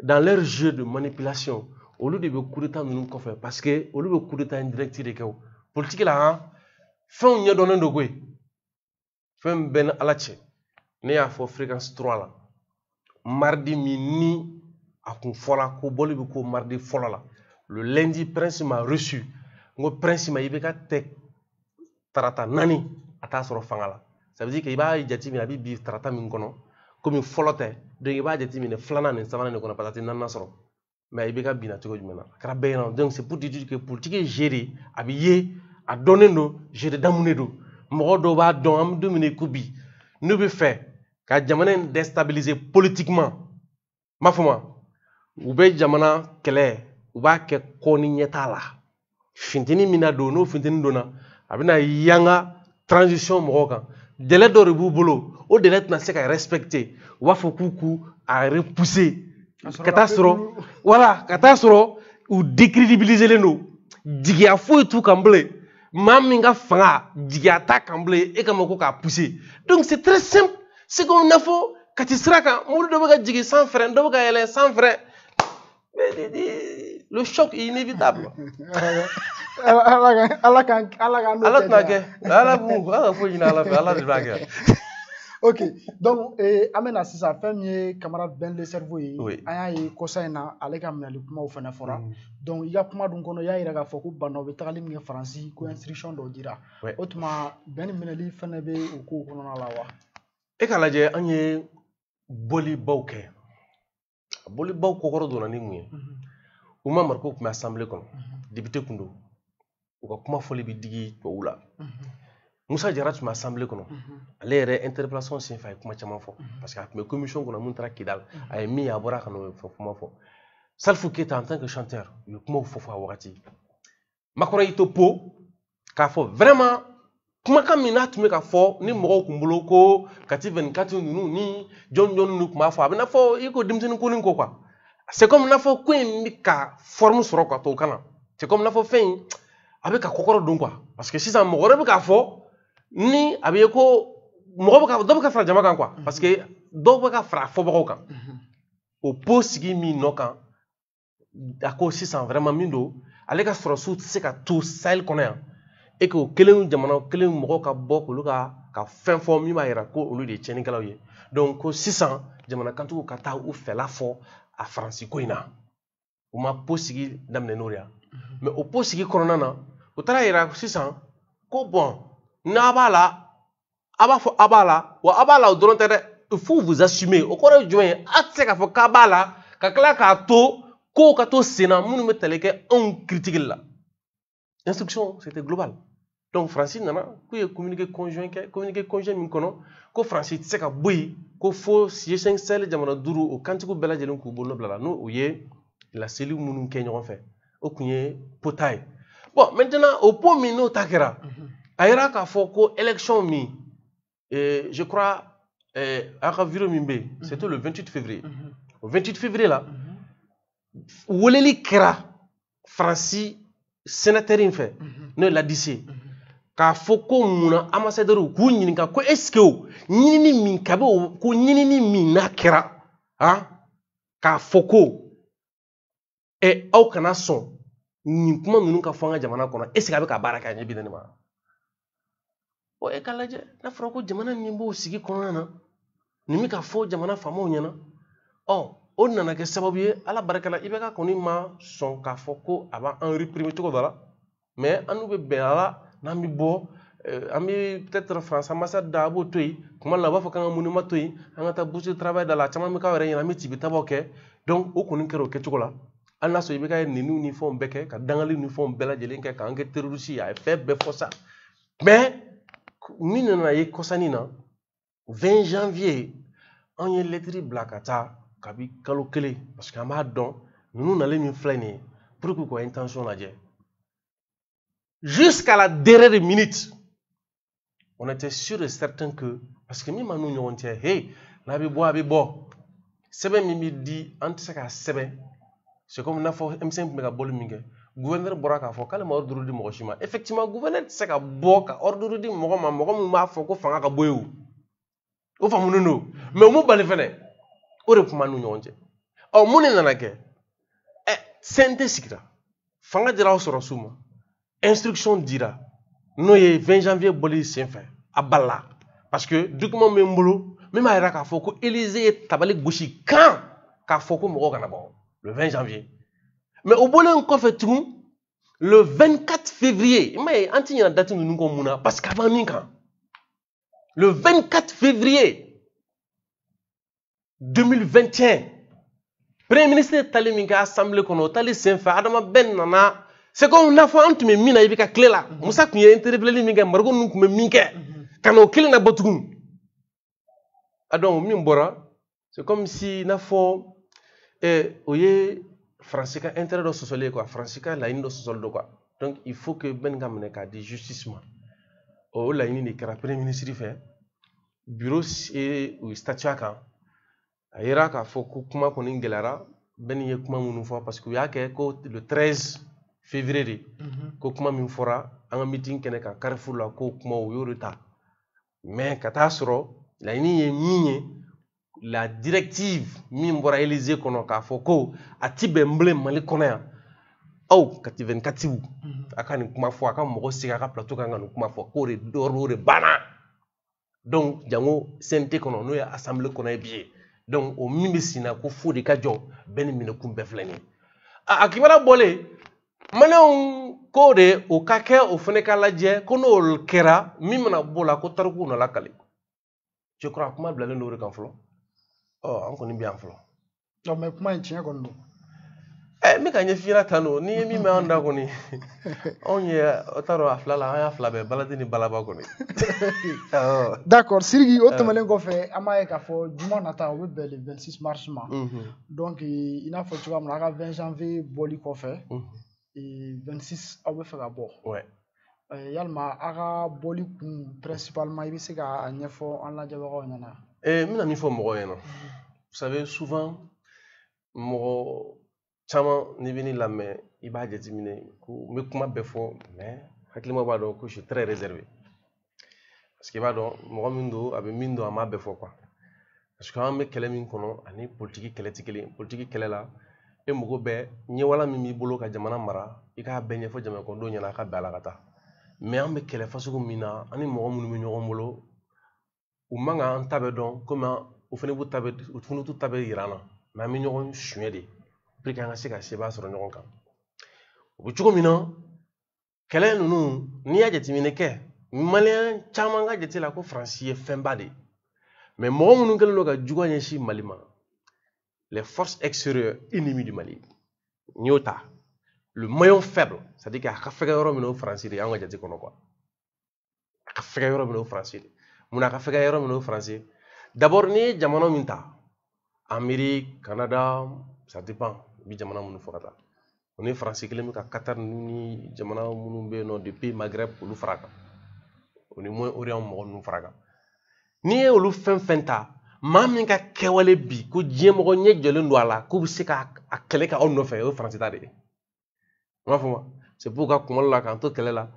dans leur jeu de manipulation olu de bɛ coup d'état ninnu kɔfɛ parce que olu bɛ coup d'état indirect de kɛ o politique la han fɛnw ɲɛdɔnnen don koyi fɛn bɛɛ ni ala cɛ ne y'a fɔ fréquence 3 la mardi min ni a kun fɔra ko bɔli bɛ ko mardi fɔlɔ la le lundi prince m'a reçu n ko prince ma i bɛ ka tɛ tarata 4 a t'a sɔrɔ fanga la ça veut dire que i b'a jate minɛ a bɛ bi tarata min kɔnɔ komi fɔlɔ tɛ donc i b'a jate minɛ 2nan ni 3nan de kɔnɔ parce que 4nan sɔrɔ mais i bɛ ka binna cogo jumɛn na a kɛra bɛɛ ɲɛna donc c'est pour te dire que politique ye jeu de a bɛ ye a dɔnnen don jeu de damun de don mɔgɔ dɔw b'a dɔn an bɛ don min na ko bi n'u bɛ fɛ ka jamana in déstabiliser politiquement n b'a fɔ ma u bɛ jamana kɛlɛ u b'a kɛ kɔ ni ɲɛ t'a la finteni min na don n'o finteni donna a bɛna yanga transition mɔgɔw kan délai dɔ de b'u bolo o délai tɛna se ka respecter u b'a fɔ k'u k'u a repousser ka taa sɔrɔ voilà ka taa sɔrɔ u décrédibiliselen don jigiya foyi t'u kan bilen maa min ka fanga jigiya t'a kan bilen e kama ko k'a pousser donc c'est très simple c'est comme n'a fɔ kati sira kan mobili dɔ bɛ ka jigin sans frein dɔ bɛ ka yɛlɛn sans frein le choc est inévitable. ala ka ala tɛna kɛ ala ka foyi ɲini ala fɛ ala de b'a kɛ Ok, donc an bɛna sisan fɛn min ye camarade Ben le cerveau ye an y'a ye kɔsa in na ale ka minɛli kumaw fana fɔra donc i ka kuma dun kɔnɔ i y'a yira k'a fɔ ko Bana u bɛ tagali min kɛ Faransi ko instruction dɔw dira o tuma Ben minɛli fana bɛ o kow kɔnɔna la wa? E k'a lajɛ an ye bɔlibaw kɛ bɔlibaw kɔkɔrɔ donna ni mun ye u ma mariko tun bɛ assemblée kɔnɔ député tun don u ka kuma fɔli bɛ digi tubabuw la Musa Jara tun bɛ assemblée kɔnɔ ale yɛrɛ interpellation senfɛ a ye kuma caman fɔ parce que a tun bɛ commission kɔnɔ mun taara Kidal a ye min ye a bɔra ka n'o kuma fɔ Salifou Keita en tant que chanteur u ye kumaw fɔ a wagati Macron y'i to po k'a fɔ vraiment kumakan min n'a tun bɛ ka fɔ ni mɔgɔw tun bolo ko Kati 24 ninnu ni jɔn ninnu tun b'a fɔ a bɛ n'a fɔ i ko denmisɛnnin ko quoi c'est comme n'a fɔ ko in bɛ ka forme sɔrɔ quoi tubabukan na c'est comme n'a fɔ fɛn in a bɛ ka kɔkɔrɔ don quoi parce que sisan mɔgɔ wɛrɛ bɛ k'a fɔ ni a bɛ ye ko mɔgɔ bɛ ka dɔ bɛ ka fara jama kan quoi parce que dɔw bɛ ka fara fɔbagaw kan o po sigi min nɔ kan a ko sisan vraiment min don ale ka sɔrɔsiw tɛ se ka to Sahel kɔnɔ yan et que o kelen jamana kelen mɔgɔw ka bɔ k'olu ka fɛn fɔ min b'a yira ko olu de ye tiɲɛnikɛlaw ye donc ko sisan jamanakantigiw ka taa u fɛla fɔ a Faransi ko in na u ma po sigi daminɛ n'o de ye mais o po sigi kɔnɔna na u taara yira sisan ko bon n'a b'a la a b'a fɔ a b'a la wa a b'a la o dɔrɔn tɛ dɛ il faut vous assumer o kɔrɔ ye jumɛn ye a tɛ se k'a fɔ k'a b'a la ka tila k'a to kow ka to sen na minnu bɛ tali kɛ anw critique la instruction c'était global donc Faransi nana k'u ye communiqué conjoint min kɔnɔ ko Faransi tɛ se ka bɔ yen ko fo G5 Sahel jamana 5 o kantigiw bɛɛ lajɛlen k'u bolo bila la n'o o ye laseliw minnu kɛ ɲɔgɔn fɛ o tun ye pota ye bon maintenant o po min n'o ta kɛra a yira k'a fɔ ko élection min je crois a ka vidéo min bɛ yen c'était le 28 février o 28 février la weleli kɛra Faransi sénateur in fɛ n'o ye Ladisi k'a fɔ ko munna ambassadeur k'u ɲininka ko est-ce que ɲinini min ka bɛ ko ɲinini min n'a kɛra k'a fɔ ko aw kana sɔn nin kuma ninnu ka fɔ an ka jamana kɔnɔ est-ce que a bɛ ka baara kɛ a ɲɛ bi ne ma bon e k'a lajɛ n'a fɔra ko jamana nin b'o sigi kɔnɔna na nin bɛ ka fɔ jamana faamaw ɲɛna o nana kɛ sababu ye ala barika la IBK kɔni ma sɔn k'a fɔ ko a b'an réprimer cogo dɔ la mais an n'u bɛ bɛn a la n'an bɛ bɔ an bɛ peut-être France ambassade da a b'o to yen kuma dɔ la u b'a fɔ k'an ka monument to yen an ka taa bourse de travail da la caman bɛ k'aw yɛrɛ ɲɛna an bɛ ci tabaw kɛ donc o kɔni kɛra o kɛcogo la hali n'a sɔrɔ IBK ye ninnu ni fɛnw bɛɛ kɛ ka dangali ni fɛnw bɛɛ lajɛlen kɛ k'an kɛ terroriste ye a ye fɛn bɛɛ fɔ sa mais min nana ye kɔsannin na 20 janvier an ye lettre bila ka taa kabi kalo kelen parce que an b'a dɔn ninnu nalen min filɛ nin ye pour que k'u ka intention lajɛ jusqu'à la dernière minute on était sûr et certain que parce que min ma n'u ɲɔgɔn cɛ hey n'a bɛ bɔ a bɛ bɔ sɛbɛn min bɛ di an tɛ se k'a sɛbɛn c'est comme n'a fɔ M5 tun bɛ ka bɔli min kɛ gouverneur bɔra k'a fɔ k'ale ma ordre di mɔgɔ si ma effectivement gouverneur tɛ se ka bɔ ka ordre di mɔgɔ ma mɔgɔ min b'a fɔ ko fanga ka bɔ yen o faamunen don mais o m'u bali fɛnɛ o de kuma n'u ɲɔgɔn cɛ mun de nana kɛ CNT sigira fanga dira aw sɔrɔsiw ma instruction dira n'o ye 20 janvier bɔli senfɛ a balila parce que document bɛ n bolo min b'a yira k'a fɔ ko Élysée ye tabali gosi kan k'a fɔ ko mɔgɔw kana bɔ le 20 janvier mais o bɔlen kɔfɛ tugun le 24 février i m'a ye an ti ɲinɛ date ninnu kɔ mun na parce que a b'an nin kan le 24 février 2021 premier ministre tali min kɛ assemblée kɔnɔ o tali senfɛ Adama bɛɛ nana c'est comme n'a fɔ an tun bɛ min na i bɛ ka tile la Musa tun ye interpellé min kɛ Marigo ninnu tun bɛ min kɛ ka n'o kelen na bɔ tugun a donc min bɔra c'est comme si n'a fɔ o ye Faransi ka intérêt dɔ sɔsɔli ye quoi Faransi ka laɲini dɔ sɔsɔli don quoi donc il faut que bɛɛ ka minɛ k'a di justice ma o laɲini de kɛra premier ministre fɛ bureau u statut kan a yira k'a fɔ ko kuma kɔni gɛlɛyara bɛɛ ye kuma minnu fɔ parce que u y'a kɛ ko le 13 février de ko kuma min fɔra an ka meeting kɛnɛ kan Carrefour la ko kuma u y'o de ta mais ka taa sɔrɔ laɲini ye min ye la directive min bɔra Élysée kɔnɔ k'a fɔ ko a ti bɛn bilen Mali kɔnɔ yan aw Kati 24 a ka nin kuma fɔ a ka mɔgɔ sigi a ka plateau kan ka nin kuma fɔ k'o de banna donc jango CNT kono no ya assemblée kono biye donc o mimi sina ko fodi ka jo ben mi ne kumbe flani a akibara bolé manon ko de o kake o fene kala je kono kera mimna bola ko tarku no lakali je crois kuma blalen do kan flo oh an koni bien flo non mais kuma en tien kono mi ka nyefira tano ni mi me anda koni onye otaro afla la ya afla be baladini balaba koni d'accord Sirigi o tamalen ko fe amaye ka fo juma nata o be le 26 mars ma donc il a faut tu vas ka 20 janvier boli ko fe et 26 aw be fa ka bo ouais yalma aga boli principalement il se ka nyefo an la jabo nyana mina mi fo mo yeno vous savez souvent mo chama ni bini lamé iba jetimine ko me kuma be fo mais hakilima ba do ko je suis très réservé parce que ba do mo mindo abe mindo ama be fo quoi parce que an me kele min kono ani politique kele la e mo go be ni wala mi bolo ka jamana mara i ka be nyefo jamana ko do nyana ka bala kata mais an be kele faso ko mina ani mo munu mi nyogo bolo u manga an tabe don comme o fene bu tabe u funu tu tabe irana mais mi nyogo suye de pour que an se ka seba soro nyogo kan o chugo mina kele nunu ni ya jetimine ke malien chama nga jetila ko français femba de mais mo munu kele lo ka jugo nyeshi malima les forces extérieures ennemies du Mali nyota le maillon faible c'est-à-dire que ka fega yoro mino français de an ga jeti kono quoi ka fega yoro mino français muna ka fega yoro mino français d'abord ni jamano minta Amérique Canada ça dépend bi jamana munu fokata on est français kelemi ka Qatar ni jamana munu be no depuis Maghreb lu fraka on est moins orient mo nu fraka ni olu fenta mamin ka kewale bi ko jemo nye jole ndo ala ko se ka akele ka on no fe o français ta de ma fuma c'est pourquoi comme la quand to kele la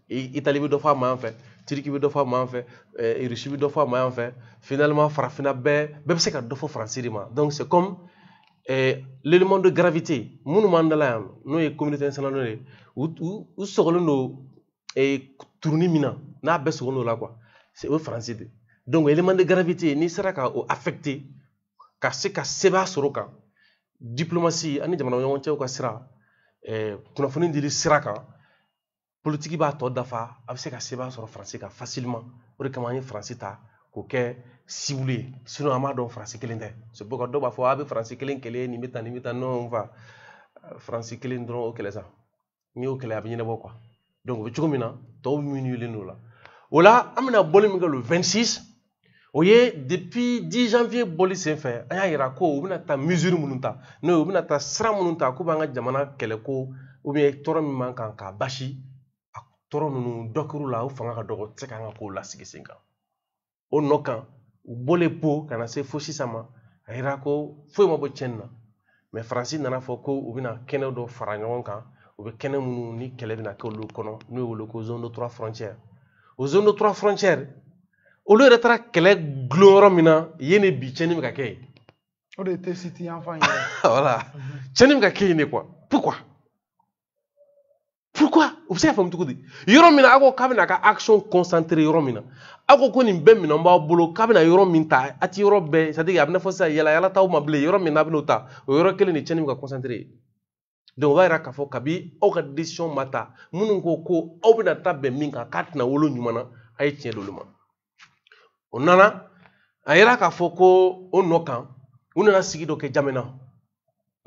Italie bi do fa ma en fait Turquie bi do fa ma en fait Russie bi do fa ma en fait finalement farafina be se ka do fo français ma donc c'est comme l'élément de gravité munu mandala no e communauté internationale ou sogolondo et tourni mina na be sogolo la quoi c'est au français de donc l'élément de gravité ni sera ka affecté ka se ka seba soroka diplomatie ani jamana ñon ci ko sira kuna foni diri sira ka politique ba to dafa a se ka seba soro français ka facilement o de kamani français ta ko ke ciblé sinon amado français kelende c'est pourquoi do ba fo abi français kelen kele ni meta non va français kelen dron o kele ça ni o kele abi ne bo quoi donc be chugumina to minu le no la wala amna bolimi le 26 oye depuis 10 janvier boli sen fait aya ira ko ubina ta mesure mununta no ubina ta sra mununta ko banga jamana kele ko ou bien toro mi man kan ka bashi toro nunu dokuru la o fanga ka dogo tseka nga ko la sigi singa o nokan u bole po kana se fosi sama ira ko fo mo bo chenna mais français nana fo ko ubina kene do fara nyon kan ou be kene munu ni kele bina ko lu kono no wolo ko zone de 3 frontières aux zones de 3 frontières au lieu d'être kele gloro mina yene bi chenim ka kay o de te city enfant voilà chenim ka kay ne quoi pourquoi vous savez fam tukudi yoro mina ako kabina ka action concentrée yoro mina ako ko ni bem mina mba bolo kabina yoro minta ati yoro be c'est à dire abna fosa yala taw mable yoro mina abnota yoro kele ni chenim ka concentré donc va ira ka fo kabi o ka décision mata munun ko obina tabbe minka katna wolo nyumana ay tien doluma on nana ayira ka fo ko o nokan on nana sigi do ke jamena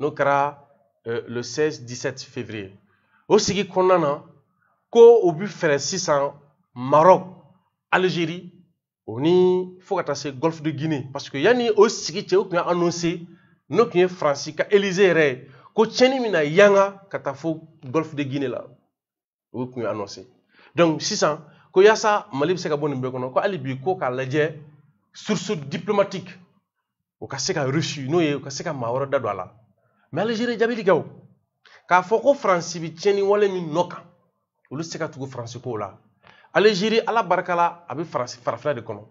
no kara le 16-17 février o sigi konana ko obu fere 600 Maroc Algérie oni fo kata se Golfe de Guinée parce que yani o sigi che o kun annoncé no kun France ka Élysée re ko cheni mina yanga kata fo Golfe de Guinée la o kun annoncé donc 600 ko yasa Mali se ka boni be kono ko alibi ko ka laje source diplomatique o ka se ka reçu no ye o ka se ka mawara da dola mais Algérie jabili gaw ka foko France bi tieni wala mi noka o lu se ka tugo France ko la Algérie ala barkala abi France farafla de kono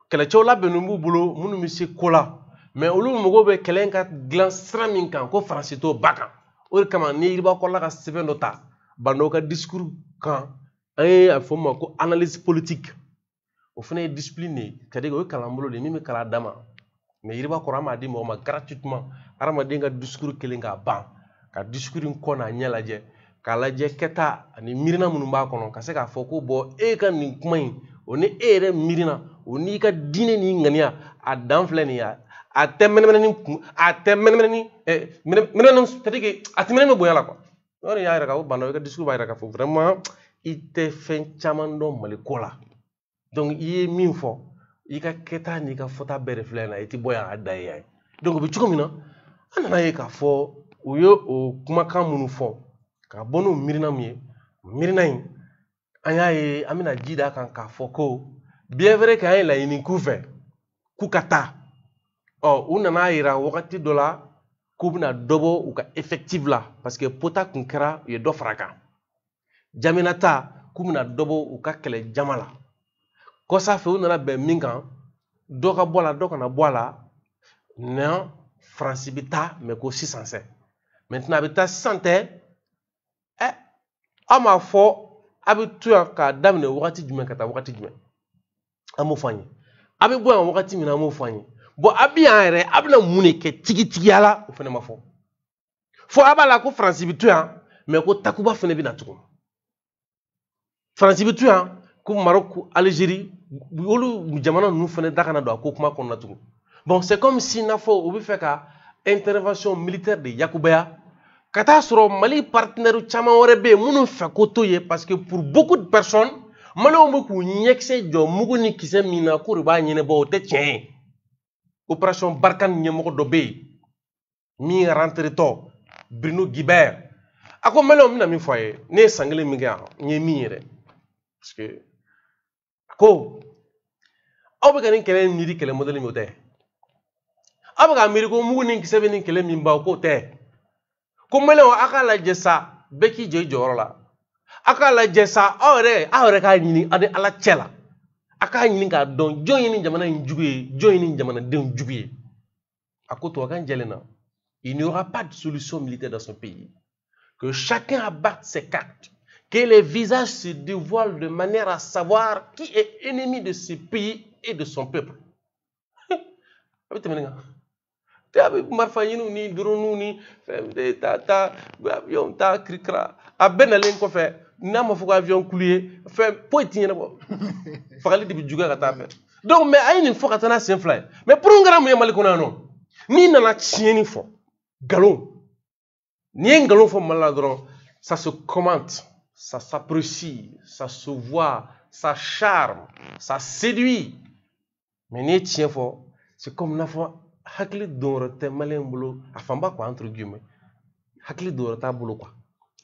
kele chola be no bulo munu mi se kola mais o lu mogo be kelen ka glan stramin kan ko France to baka o kama ni riba ko la ka seven nota bando ka discours kan ay a fo ma ko analyse politique o fana ye discipline de ka di o ye kalanbolo de min bɛ kalan dama mais yiriba kɔrɔ an b'a di mɔgɔ ma gratuitement hadamaden ka discours kelen k'a ban ka discours in kɔ n'a ɲɛ lajɛ k'a lajɛ kɛta ani miirina minnu b'a kɔnɔ ka se k'a fɔ ko bɔn e ka nin kuma in o ni e yɛrɛ miirina o n'i ka diinɛ n'i ŋaniya a dan filɛ nin ye a tɛ mɛnɛmɛnɛni kun a tɛ mɛnɛmɛnɛni mɛnɛmɛnɛ c'est à dire que a tɛ mɛnɛmɛnɛ bonya la quoi o de y'a yɛrɛ k'a fɔ bana i ka discours b'a yɛrɛ k'a fɔ vraiment i tɛ fɛn caman dɔn Mali ko la donc i ye min fɔ i ka kɛta n'i ka fɔta bɛɛ de filɛ na i tɛ bɔ yan a da ye yan donc o bɛ cogo min na an nana ye k'a fɔ u ye o kumakan minnu fɔ ka bɔ n'o miirina min ye miirina in an y'a ye an bɛna ji d'a kan k'a fɔ ko bien vrai que an ye laɲini k'u fɛ k'u ka taa u nana yira wagati dɔ la k'u bɛna dɔ bɔ u ka effectif la parce que pota kun kɛra u ye dɔ fara a kan Jaminata k'u bɛna dɔ bɔ u ka kɛlɛ jama la kɔsa fɛ u nana bɛn min kan dɔ ka bɔ a la dɔ kana bɔ a la non Faransi bɛ taa mais ko sisan tɛ maintenant a bɛ taa sisan tɛ an m'a fɔ a bɛ to yan k'a daminɛ wagati jumɛn ka taa wagati jumɛn an b'o fɔ an ye a bɛ bɔ yan wagati min na an b'o fɔ an ye bon a bɛ yan yɛrɛ a bɛna mun de kɛ tigitigiya la o fana ma fɔ fo a b'a la ko Faransi bɛ to yan mais ko Takuba fana bɛ na tugun Faransi bɛ to yan ko Maroc Algérie olu jamana ninnu fana da kana don a ko kuma kɔnɔna tugun bon c'est comme si n'a fɔ u bɛ fɛ ka intervention militaire de yakubaya ka taa sɔrɔ Mali partenaire caman wɛrɛ bɛ yen minnu fɛ ko to ye parce que pour beaucoup de personnes Maliens bɛ k'u ɲɛkisɛ jɔ mugu ni kisɛ min na k'o de b'a ɲɛnabɔ o tɛ tiɲɛ ye opération Barkhane ɲɛmɔgɔ dɔ bɛ yen min rentré tɔ Bruno Guibert a ko Maliens bɛna min fɔ a ye ne ye san kelen min kɛ yan n ye min ye dɛ parce que a ko aw bɛ ka nin kɛlɛ in miiri kɛlɛ modèle min o tɛ aw bɛ ka miiri ko mugu ni kisɛ bɛ nin kɛlɛ min ban k'o tɛ ko Maliens a k'a lajɛ sa bɛɛ k'i jɔ i jɔyɔrɔ la a k'a lajɛ sa aw yɛrɛ k'a ɲini aw ni Ala cɛ la a k'a ɲini k'a dɔn jɔn ye nin jamana in jugu ye jɔn ye nin jamanadenw jugu ye a ko tubabukan jɛlen na il n'y aura pas de solution militaire dans ce pays que chacun abatte ses cartes que les visages se dévoilent de manière à savoir qui est ennemi de ce pays et de son peuple a bɛ tɛmɛ nin kan a bɛ marifa ɲiniw ni drone ni fɛn ta avion ta kirikira a bɛɛ nalen kɔfɛ n'a ma fɔ ko avion kulu ye fɛn foyi ti ɲɛnabɔ fagali de bɛ juguya ka taa fɛ donc mais a ye nin fɔ ka taa n'a sen fila ye mais pour kɛra mun ye Mali kɔnɔ yan nɔ n'i nana tiɲɛni fɔ nkalon n'i ye nkalon fɔ Mali la dɔrɔn ça se commente ça s'apprécie ça se voit ça charme ça séduit mais n'i ye tiɲɛ fɔ c'est comme n'a fɔ hakili don yɔrɔ tɛ Malien bolo a fanba quoi entre guillemets hakili don yɔrɔ t'a bolo quoi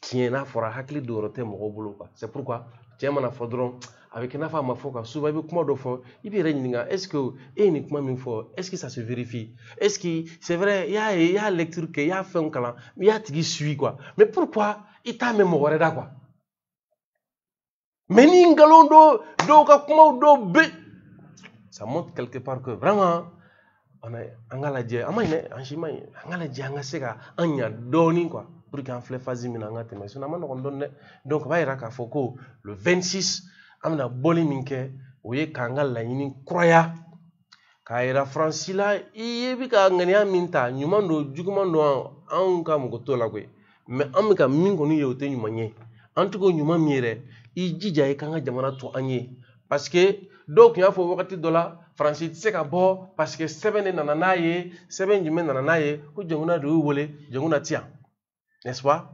tiɲɛ n'a fɔra hakili don yɔrɔ tɛ mɔgɔw bolo quoi c'est pourquoi tiɲɛ mana fɔ dɔrɔn a bɛ kɛ n'a fɔ a ma fɔ quoi souvent i bɛ kuma dɔ fɔ i b'i yɛrɛ ɲininka est-ce que e ye nin kuma min fɔ est-ce que ça se vérifie est-ce que c'est vrai i y'a lecture kɛ i y'a fɛnw kalan i y'a tigi suit quoi mais pourquoi i t'a mɛn mɔgɔ wɛrɛ da quoi mais ni nkalon dɔw ka kumaw dɔw bɛ ça montre quelque part que vraiment an ka lajɛ an ma ɲinɛ an si ma ɲi an ka lajɛ an ka se ka an ɲa dɔɔnin quoi pour que an filɛ phase min na an ka tɛmɛ sinon a ma nɔgɔn dɔɔnin dɛ donc a b'a yira k'a fɔ ko le 26 an bɛna bɔli min kɛ o ye k'an ka laɲini kuraya k'a yira Faransi la i ye bɛ ka ŋaniya min ta ɲuman don juguman don anw ka mɔgɔ t'o la koyi mais an bɛ ka min kɔni ye o tɛ ɲuman ye an tɛ k'o ɲuman min ye dɛ i jija i k'an ka jamana to an ye parce que dɔw tun y'a fɔ wagati dɔ la Faransi tɛ se ka bɔ parce que sɛbɛn de nana n'a ye sɛbɛn jumɛn nana n'a ye ko jɔnkuna de y'u wele jɔnkuna ti yan n'est-ce pas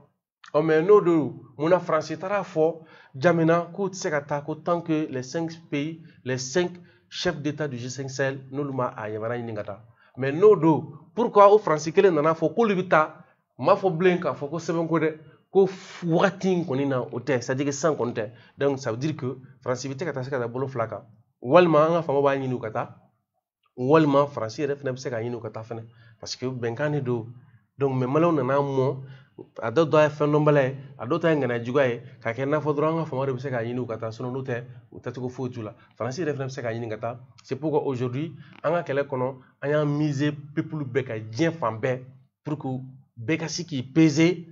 mais n'o don munna Faransi taara fɔ Jamena k'u tɛ se ka taa ko tant que les 5 pays les 5 chefs d'État du G5 Sahel n'olu ma a yamaruya ɲini ka taa mais n'o don pourquoi o Faransi kelen nana fɔ k'olu bɛ taa u m'a fɔ bilen k'a fɔ ko sɛbɛn ko dɛ ko wagati in kɔni na o tɛ c'est-à-dire que sisan kɔni tɛ donc ça veut dire que Faransi bɛ tɛ ka taa se ka taa bolo fila kan walima an ka faama b'a ɲini u ka taa walima Faransi yɛrɛ fana bɛ se ka ɲini u ka taa fana parce que bɛnkan de don donc mais Maliens nana mɔ a dɔw ta ye fɛn dɔnbala ye a dɔw ta ye ŋaniya juguya ye k'a kɛ n'a fɔ dɔrɔn an ka faama de bɛ se ka ɲini u ka taa sinon n'o tɛ u taacogo foyi t'u la Faransi yɛrɛ fana bɛ se ka ɲini ka taa c'est pourquoi aujourd'hui an ka kɛlɛ kɔnɔ an y'an miser peuple bɛɛ ka diɲɛ fan bɛɛ pour que bɛɛ ka se k'i peser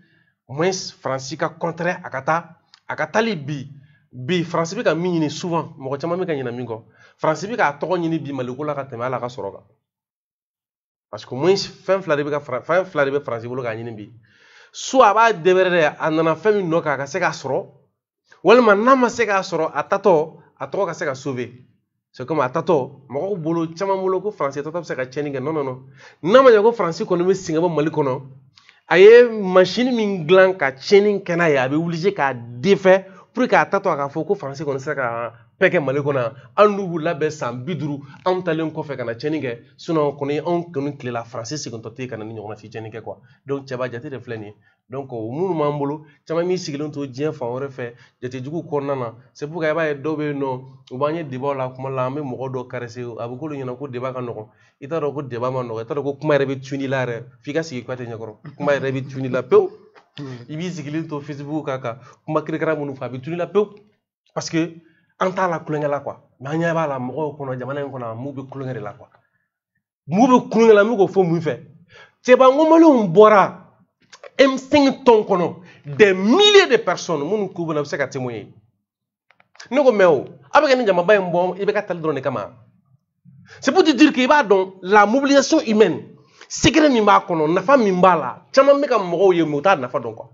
moins Faransi ka contraire a ka taali bi Faransi bɛ ka min ɲini souvent mɔgɔ caman bɛ ka ɲinɛ min kɔ France bi ka tɔgɔ ɲini bi Mali ko la ka tɛmɛ ala ka sɔrɔ kan parce que moins fɛn fila de bɛ France bolo ka ɲini bi soit a b'a débɛrɛ dɛ a nana fɛn min nɔ kan a ka se k'a sɔrɔ walima n'a ma se k'a sɔrɔ a tatɔ a tɔgɔ ka se ka sauver c'est comme a tatɔ mɔgɔw bolo caman bolo ko France tatɔ bɛ se ka tiɲɛni kɛ non non non n'a ma ɲɛ ko France kɔni bɛ sɛgɛn bɔ Mali kɔnɔ a ye machine min dilan ka tiɲɛni kɛ n'a ye a bɛ obligé k'a défait pour que a tatɔ a k'a fɔ ko France kɔni sera ka bɛɛ kɛ Mali kɔnɔ an n'u b'u labɛn san 50 anw talen kɔfɛ ka na tiɲɛni kɛ sinon kɔni anw kɔni tilela France segintɔ tɛ ka na ni ɲɔgɔnna si tiɲɛni kɛ quoi donc cɛba jate de filɛ nin ye donc minnu b'an bolo caman min sigilen to diɲɛ fan wɛrɛ fɛ jatejugu kɔnɔna na c'est pourquoi i b'a ye dɔw bɛ yen nɔ u b'an ye débat la kuma la an bɛ mɔgɔ dɔw caresser a bɛ k'olu ɲɛna ko débat ka nɔgɔn i t'a dɔn ko débat ma nɔgɔn i t'a dɔn ko kuma yɛrɛ bɛ tuni la yɛrɛ f'i ka sigi Kuyatɛ ɲɛkɔrɔ kuma yɛrɛ bɛ tuni la pewu i b'i sigilen to Facebook kan ka kuma kirikara minnu fɛ a bɛ tuni la pewu parce que an t'a la kulonkɛ la quoi mais an ɲɛ b'a la mɔgɔw kɔnɔ jamana in kɔnɔ m'u bɛ kulonkɛ de la quoi m'u bɛ kulonkɛ la m'u k'o fɔ mun fɛ cɛba n ko maliyɛnw bɔra M5 tɔn kɔnɔ des milliers de personnes minnu k'u bɛna a bɛ se ka témoigner ne ko mais o a bɛ kɛ nin jamaba in bɔ i bɛ ka tali dɔrɔn de kama c'est pour te dire que i b'a dɔn la mobilisation humaine secret min b'a kɔnɔ nafa min b'a la caman bɛ ka mɔgɔw ye mais u t'a nafa dɔn quoi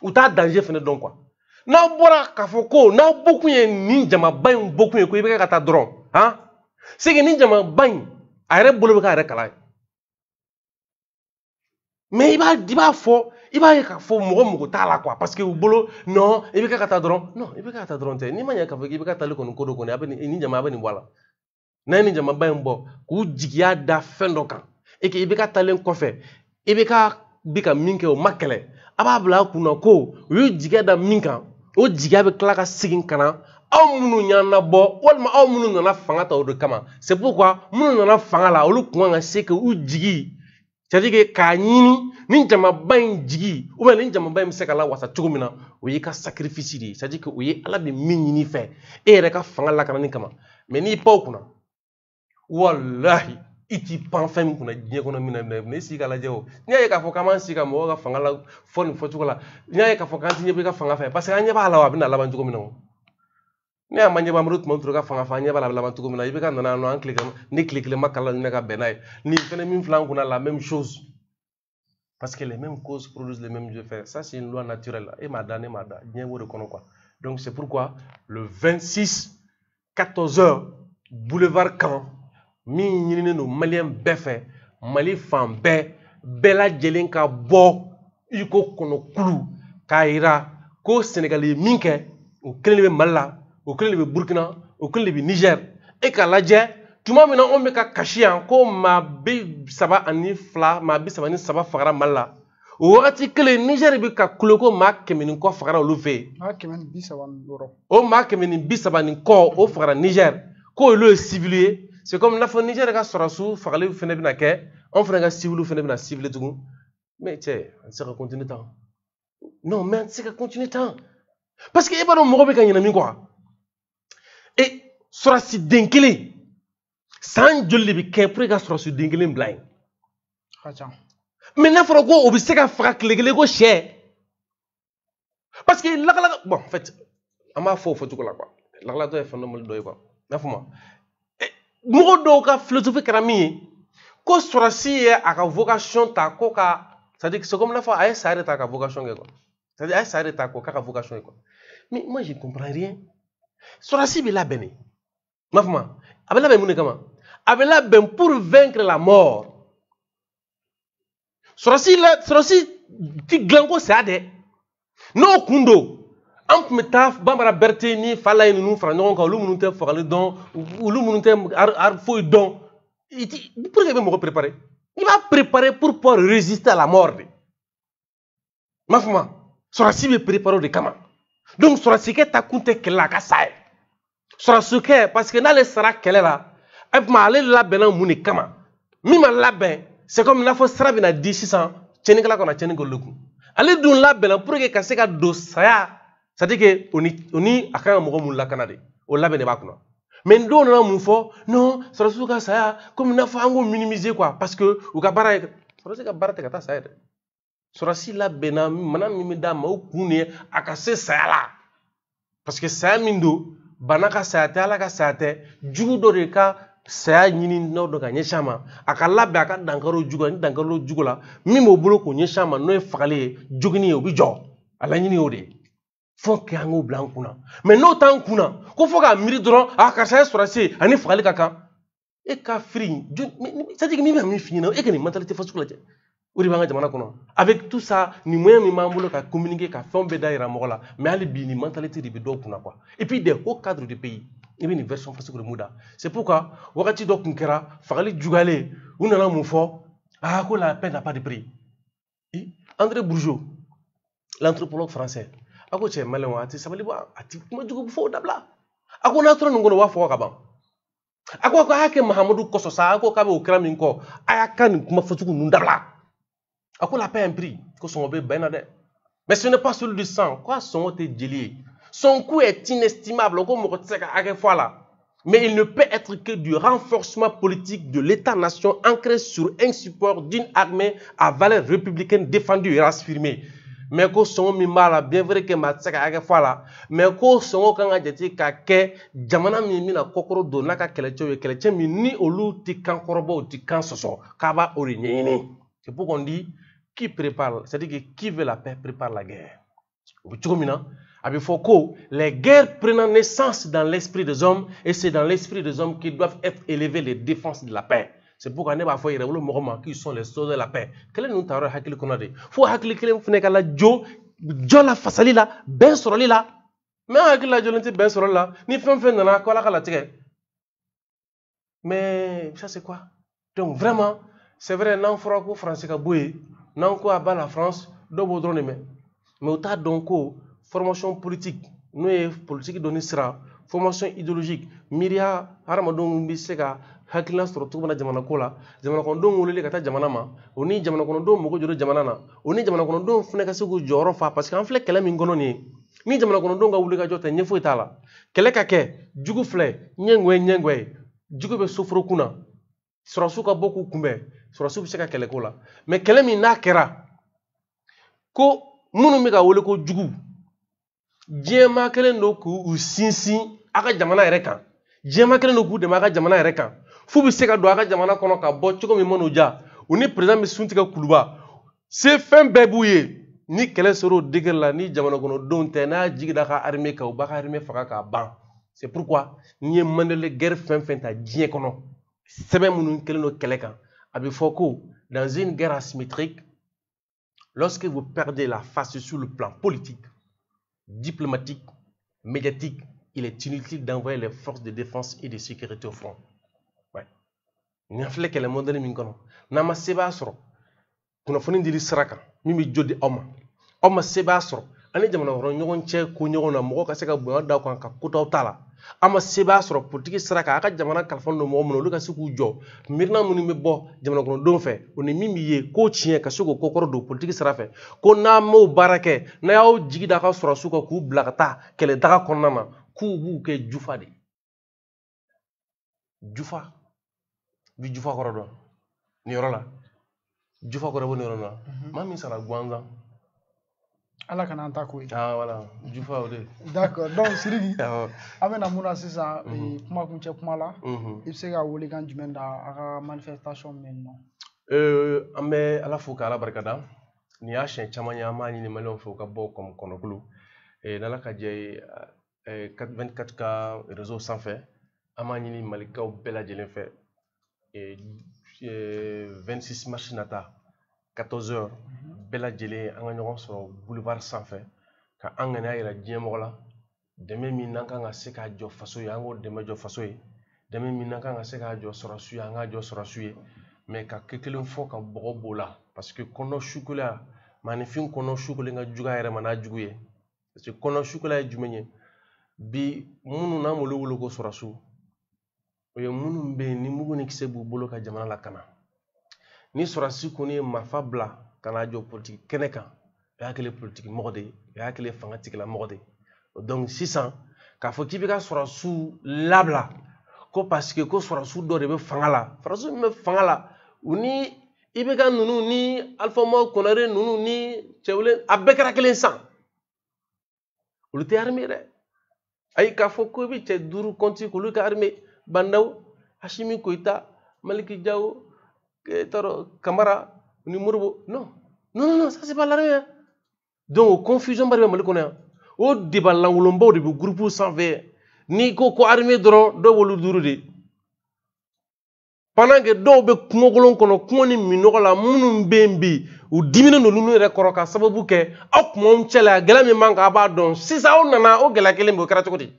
u t'a danger fana dɔn quoi n'aw bɔra k'a fɔ ko n'aw bɔkun ye nin jamaba in bɔkun ye ko i bɛ ka taa dɔrɔn han c'est que nin jamaba in a yɛrɛ bolo bɛ k'a yɛrɛ kalan mais i b'a ye k'a fɔ mɔgɔ t'a la quoi parce que u bolo non i bɛ ka taa dɔrɔn non i bɛ ka taa dɔrɔn tɛ n'i ma ɲɛ k'a fɔ k'i bɛ ka taali kɔni ko dɔ kɔni a bɛ nin jama a bɛ nin bɔ a la n'a ye nin jamaba in bɔ k'u jigiya da fɛn dɔ kan et que i bɛ ka taalen kɔfɛ i bɛ ka min kɛ o ma kɛlɛ a b'a bila a kunna ko u ye jigiya da min kan o jigiya bɛ tila ka segin ka na aw minnu y'an labɔ walima aw minnu nana fanga ta o de kama c'est pourquoi minnu nana fanga la olu kun kan ka se k'u jigi c'est à dire que k'a ɲini nin jamaba in jigi ou bien nin jamaba in bɛ se ka lawasa cogo min na o y'i ka sacrifice de ye c'est à dire que o ye ala de min ɲini fɛ e yɛrɛ ka fanga lakanani kama mais n'i pan o kunna walahi i t'i pan fɛn min kunna diɲɛ kɔnɔ min na mais i sigi k'a lajɛ o n'i y'a ye k'a fɔ k'an b'an sigi ka mɔgɔw ka fanga la fɔ nin fɔcogo la n'i y'a ye k'a fɔ k'an tɛ ɲɛ bɔ i ka fanga fɛ parce que an ɲɛ b'a la a bɛ na laban cogo min na o ne y'a ma ɲɛ b'a Amadu Tumani Ture ka fanga fɛ an ɲɛ b'a la a bɛ laban cogo min na i bɛ ka nana yan nɔ an tile ni tile kelen ma kalan ne ka bɛn n'a ye nin fɛnɛ min filɛ an kunna la même chose parce que les mêmes causes produisent les mêmes effets ça c'est une loi naturelle e m'a da ne m'a da diɲɛ b'o de kɔnɔ quoi donc c'est pourquoi le 26 14h boulevard Caen min ɲininen don maliyɛn bɛɛ fɛ Mali fan bɛɛ lajɛlen ka bɔ i ko kɔnɔ kulu k'a yira ko Sénégal ye min kɛ o kelen de bɛ Mali la o kelen de bɛ Burkina o kelen de bɛ Niger e k'a lajɛ tuma min na anw bɛ ka kasi yan ko maa 32 maa 33 fagara Mali la o wagati kelen Niger bɛ ka kule ko maa 100 ni kɔ fagara olu fɛ yen maa 136 o maa 130 ni kɔ o fagara Niger ko olu ye civil ye c'est comme n'a fɔ Niger ka sɔrɔsiw fagali fana bɛna kɛ anw fana ka civil fana bɛna civil tugun mais cɛ an tɛ se ka continuer tan non mais an tɛ se ka continuer tan parce que e b'a dɔn mɔgɔ bɛ ka ɲinɛ min kɔ et sɔrɔsi den kelen san joli de bɛ kɛ pour que ka sɔrɔsi den kelen bila yen mais n'a fɔra ko o bɛ se ka faga tile kelen ko sɛ parce que lakala bon en fait an b'a fɔ o fɔcogo la quoi lakalatɔ ye fɛn dɔ Mali dɔ ye quoi n'a fɔ ma mɔgɔ dɔw ka philosophie kɛra min ye ko sɔrɔsi ye a ka vocation ta ko ka c'est à dire c'est comme n'a fɔ a ye saya de ta a ka vocation kɛ quoi c'est à dire a ye saya de ta k'a ka vocation ye quoi mais moi je ne comprends rien sɔrɔsi bɛ labɛn de n'a fɔ ma a bɛ labɛn mun de kama a bɛ labɛn pour vaincre la mort sɔrɔsi ti dilan ko saya dɛ n'o kun don an tun bɛ taa Bambara Berete ni Falaye ninnu fara ɲɔgɔn kan olu minnu tɛ fagali dɔn olu minnu tɛ foyi dɔn pour que i bɛ mɔgɔ préparer i b'a préparer pour pouvoir résister à la mort de m'a fɔ ma sɔrɔsi bɛ préparer o de kama donc sɔrɔsikɛ ta kun tɛ kɛlɛ la a ka sa ye sɔrɔsikɛ parce que n'ale sara kɛlɛ la e tuma ale labɛnna mun de kama min ma labɛn c'est comme n'a fɔ sara bɛna di sisan cɛnnikɛla kana cɛnni kɛ olu kun ale dun labɛnna pour que ka se ka don saya c'est à dire que o ni a kan ka mɔgɔ mun lakana de o labɛn de b'a kunna mais dɔw nana mun fɔ non sɔrɔsiw ka saya comme n'a fɔ an k'o minimiser quoi parce que u ka baara ye sɔrɔsi ka baara tɛ ka taa saya dɛ sɔrɔsi labɛnna mana min bɛ d'a ma o kun de ye a ka se saya la parce que saya min don bana ka saya tɛ ala ka saya tɛ jugu dɔ de ka saya ɲini n'o dɔ ka ɲɛsin a ma a ka labɛn a ka dankaro jugu ni dankaro jugu la min b'o bolo k'o ɲɛsin a ma n'o ye fagali ye jogini ye o bi jɔ a laɲini y'o de ye fo k'an k'o bila an kunna mais n'o t'an kunna ko fo k'a miiri dɔrɔn a karisa ye sɔrɔsi ani fagali ka kan e ka firi c'est à dire min bɛ min f'i ɲɛna e ka nin mentalité fasugu lajɛ o de b'an ka jamana kɔnɔ avec tout ça ni moyen min b'an bolo ka communiquer ka fɛnw bɛɛ da yira mɔgɔ la mais hali bi ni mentalité de bɛ dɔw kunna quoi et puis des hauts cadres du pays i bɛ nin version fasugu de mun da c'est pourquoi wagati dɔ tun kɛra fagali juguyalen u nana mun fɔ ko la paix n'a pas de prix André Bourgeot l'anthropologue français a ko cɛ maliyɛnw a tɛ sabali bɔ a tɛ kuma jugu fɔ o dabila a ko n'a tora nin kɔnɔ u b'a fɔ ka ban a ko a y'a kɛ Mahamadu kɔsɔn sa a ko k'a bɛ o kɛra min kɔ a y'a ka nin kuma fasugu ninnu dabila a ko la paix a un prix ko sɔngɔ bɛ bɛn na dɛ mais ce n'est pas celui du sang ko a sɔngɔ tɛ jeli ye son coût est inestimable ko mɔgɔ tɛ se ka hakɛ fɔ a la mais il ne peut être que du renforcement politique de l'État-nation ancré sur un support d'une armée à valeur républicaine défendue et affirmée mais ko sɔngɔ min b'a la bien vrai que maa tɛ se ka hakɛ fɔ a la mais ko sɔngɔ kan ka jate ka kɛ jamana min bɛna kɔkɔrɔ don n'a ka kɛlɛcɛw ye kɛlɛcɛ min ni olu tɛ kan kɔrɔbɔ u tɛ kan sɔsɔ k'a b'a o de ɲɛɲini c'est pourquoi on dit qui prépare c'est-à-dire que qui veut la paix prépare la guerre o bɛ cogo min na a bɛ fɔ ko les guerres prenant naissance dans l'esprit des hommes et c'est dans l'esprit des hommes qui doivent être élevées les défenses de la paix c'est pourquoi ne b'a fɔ yɛrɛwolo mɔgɔ ma qui sont les soldats de la paix kɛlɛ ninnu ta yɔrɔ ye hakili kɔnɔ de fo hakili kelen fana ka lajɔ jɔ la fasali la bɛn sɔrɔli la mais an hakili lajɔlen tɛ bɛn sɔrɔli la ni fɛn fɛn nana ko ala ka latigɛ mais ça c'est quoi donc vraiment c'est vrai n'an fɔra ko faransi ka bɔ yen n'an ko a b'a la France dɔw b'o dɔrɔn de mɛn mais u t'a dɔn ko formation politique n'o ye politique dɔnni sira formation idéologique miiriya hadamadenw bɛ se ka hakilina sɔrɔ cogo min na jamana ko la jamana kɔnɔdenw weleli ka taa jamana ma o ni jamana kɔnɔdenw mago jɔra jamana na o ni jamana kɔnɔdenw fana ka se k'u jɔyɔrɔ fa parce que an filɛ kɛlɛ min kɔnɔ nin ye ni jamana kɔnɔdenw ka wuli ka jɔ tɛ ɲɛ foyi t'a la kɛlɛ ka kɛ jugu filɛ ɲɛngoɛ ye jugu bɛ soforokun na sɔrɔsiw ka bɔ k'u kunbɛn sɔrɔsiw bɛ se ka kɛlɛ ko la mais kɛlɛ min n'a kɛra ko minnu bɛ ka wele ko jugu diɲɛmaa kelen don k'u sinsin a ka jamana yɛrɛ kan diɲɛmaa kelen don k'u dɛmɛ a ka jamana yɛrɛ kan f'u bɛ se ka don a ka jamana kɔnɔ ka bɔ cogo min man'u diya u ni président bɛ sun tigɛ kuluba se fɛn bɛɛ b'u ye ni kɛlɛ sera o degré la ni jamana kɔnɔdenw tɛ n'a jigin a ka armée kan u b'a ka armée faga k'a ban c'est pourquoi n'i ye Mandela guerre fɛn fɛn ta diɲɛ kɔnɔ sɛbɛn minnu kɛlen don kɛlɛ kan a bɛ fɔ ko dans une guerre asymétrique lorsque vous perdez la face sur le plan politique diplomatique, médiatique, il est inutile d'envoyer les forces de défense et de sécurité au front. Ouais. Ni filɛ kɛlɛ modèle min kɔnɔ n'an ma sebaa sɔrɔ kunnafoni dili sira kan min bɛ jo di aw ma sebaa sɔrɔ ani jamana kɔnɔ ɲɔgɔn cɛ ko ɲɔgɔn na mɔgɔ ka se ka bonya da kan ka kotaw t'a la aw ma sebaa sɔrɔ politique sira kan a ka jamana kalifa don mɔgɔ minnu olu ka se k'u jɔ miirina minnu bɛ bɔ jamana kɔnɔdenw fɛ o ni min bɛ ye k'o tiɲɛ ka se k'o kɔkɔrɔ don politique sira fɛ ko n'a m'o baara kɛ n'a y'aw jigi da a ka sɔrɔsiw kan k'u bila ka taa kɛlɛ daga kɔnɔna na k'u b'u kɛ jufa de jufa bi jufa kɔrɔ dɔn nin yɔrɔ la jufa kɔrɔ bɔ nin yɔrɔ la maa min sara gansan ala kana an ta ko ye voilà jufa o de d'accord donc Sidiki an bɛna mun na sisan kumakuncɛ kuma la i bɛ se ka welekan jumɛn da a ka manifestation min nɔ an bɛ ala fo k'ala barikada nin y'a siɲɛ caman ye an b'a ɲini maliyɛnw fɛ u ka bɔ kɔnɔkulu n'ala ka jɛ ye 24 ka réseau sanfɛ an b'a ɲini malikaw bɛɛ lajɛlen fɛ 26 mars nata 14 heures bɛɛ lajɛlen an ka ɲɔgɔn sɔrɔ boulevard sanfɛ ka an ŋaniya yira diɲɛ mɔgɔ la dɛmɛ min n'an kan ka se k'a jɔ faso ye an k'o dɛmɛ jɔ faso ye dɛmɛ min n'an kan ka se k'a jɔ sɔrɔsiw ye an k'a jɔ sɔrɔsiw ye mais ka kɛ kelen fɔ ka bɔgɔ b'o la parce que kɔnɔ sukola maanifin kɔnɔ sukolen ka jugu a yɛrɛ ma n'a jugu ye parce que kɔnɔ sukola ye jumɛn ye bi minnu n'an m'olu wele ko sɔrɔsiw o ye minnu bɛ yen ni mugu ni kisɛ b'u bolo ka jamana lakana ni sɔrɔsi kɔni ye marifa bila ka n'a jɔ politiki kɛnɛ kan o y'a kɛlen politiki mɔgɔ de ye o y'a kɛlen fanga tigila mɔgɔ de ye donc sisan k'a fɔ k'i bɛ ka sɔrɔsiw labila ko parce que ko sɔrɔsiw dɔ de bɛ fanga la sɔrɔsiw min bɛ fanga la u ni i bɛ ka ninnu ni Alpha Umaru Konare ninnu ni Cɛwolɛ a bɛɛ kɛra kelen san olu tɛ armée dɛ ay ka fo ko bi te duru konti ko luka armée bandaw Hashimi Koita Maliki Diaw Taro Kamara ni Murbo non ça c'est pas l'armée hein. Donc confusion bari Mali ko ne o débat langolombo de groupe 120 ni ko armée dron do wolu duru de pendant que do be kumogolon kono kumoni minogola munum bembi u dimina no lunu re koroka sababu ke ak mom cela gela mi manga ba don sisa on nana o gela kele mbo karatu koti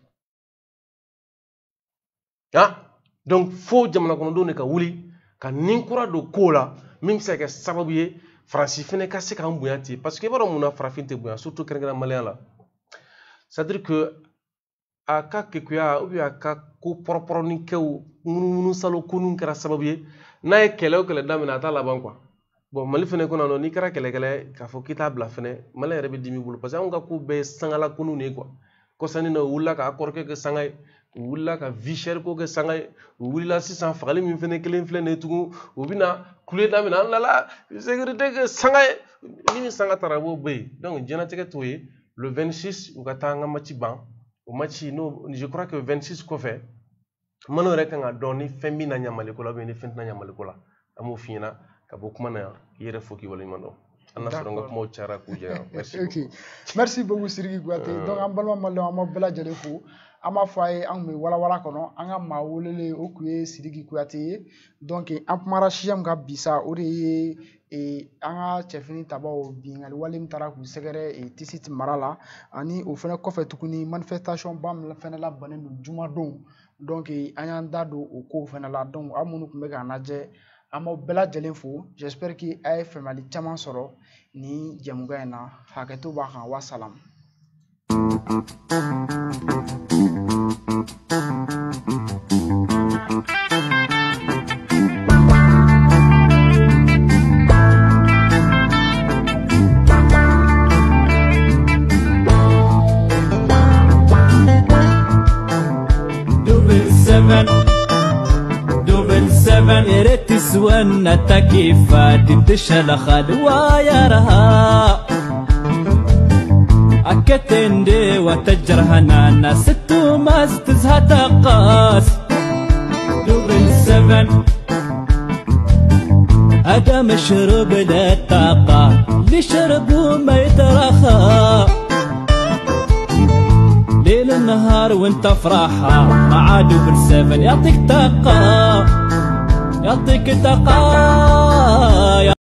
donc fo jamana kono do ne ka wuli ka ninkura do kola mim se ke sababu ye France fene ka se ka mbuyati parce que baro muna farafinte buya surtout kengena malien la c'est à dire que aka kekuya ou bien aka ko propre ni kew munu salo kunun kara sababu ye na e kele o kele damina ta laban quoi bon mali fene ko nano ni kara kele ka fo kita bla fene mala rebe dimi bulu parce que on ga ko be sangala kunu ne quoi ko sani na wula ka akorke ke sangay wula ka vicher ko ke sangay wula 600 fagali min fene kelen flene tugu ubina kule damina la sécurité ke sangay ni sanga tarabo be donc jena teke toye le 26 ou katanga match ban au match no je crois que 26 ko fait mano rek nga doni fembi na nyamale ko la be ni fent na nyamale ko la amo fina ka bokuma na yere foki wala mando anna soronga mo chara ku je merci OK merci beaucoup Sidiki Kouyaté donc am balma malé am bela jale fo ama faye am wala kono anga ma wolele o kuye Sidiki Kouyaté donc am mara chiyam ga bisa o de e anga chefini tabaw bingal walim tara ku segere e tisit marala ani o fene ko fe tukuni manifestation bam la fene la banen juma don donc anya ndado o ko fene la donc amunu kumbe ga naje ama bela jale fo j'espère que ay family chaman soro ni jamuga na haketo ba kan wa salam يريت تسوانا تكيفا تدشل خلوة يارها أكتندي وتجرهنا ناس التوماس تزها تقاس دوبل 7 هذا مشروب للطاقة اللي شربوا ما يترخى ليل النهار وانت فرحة مع دوبل 7 يعطيك طاقة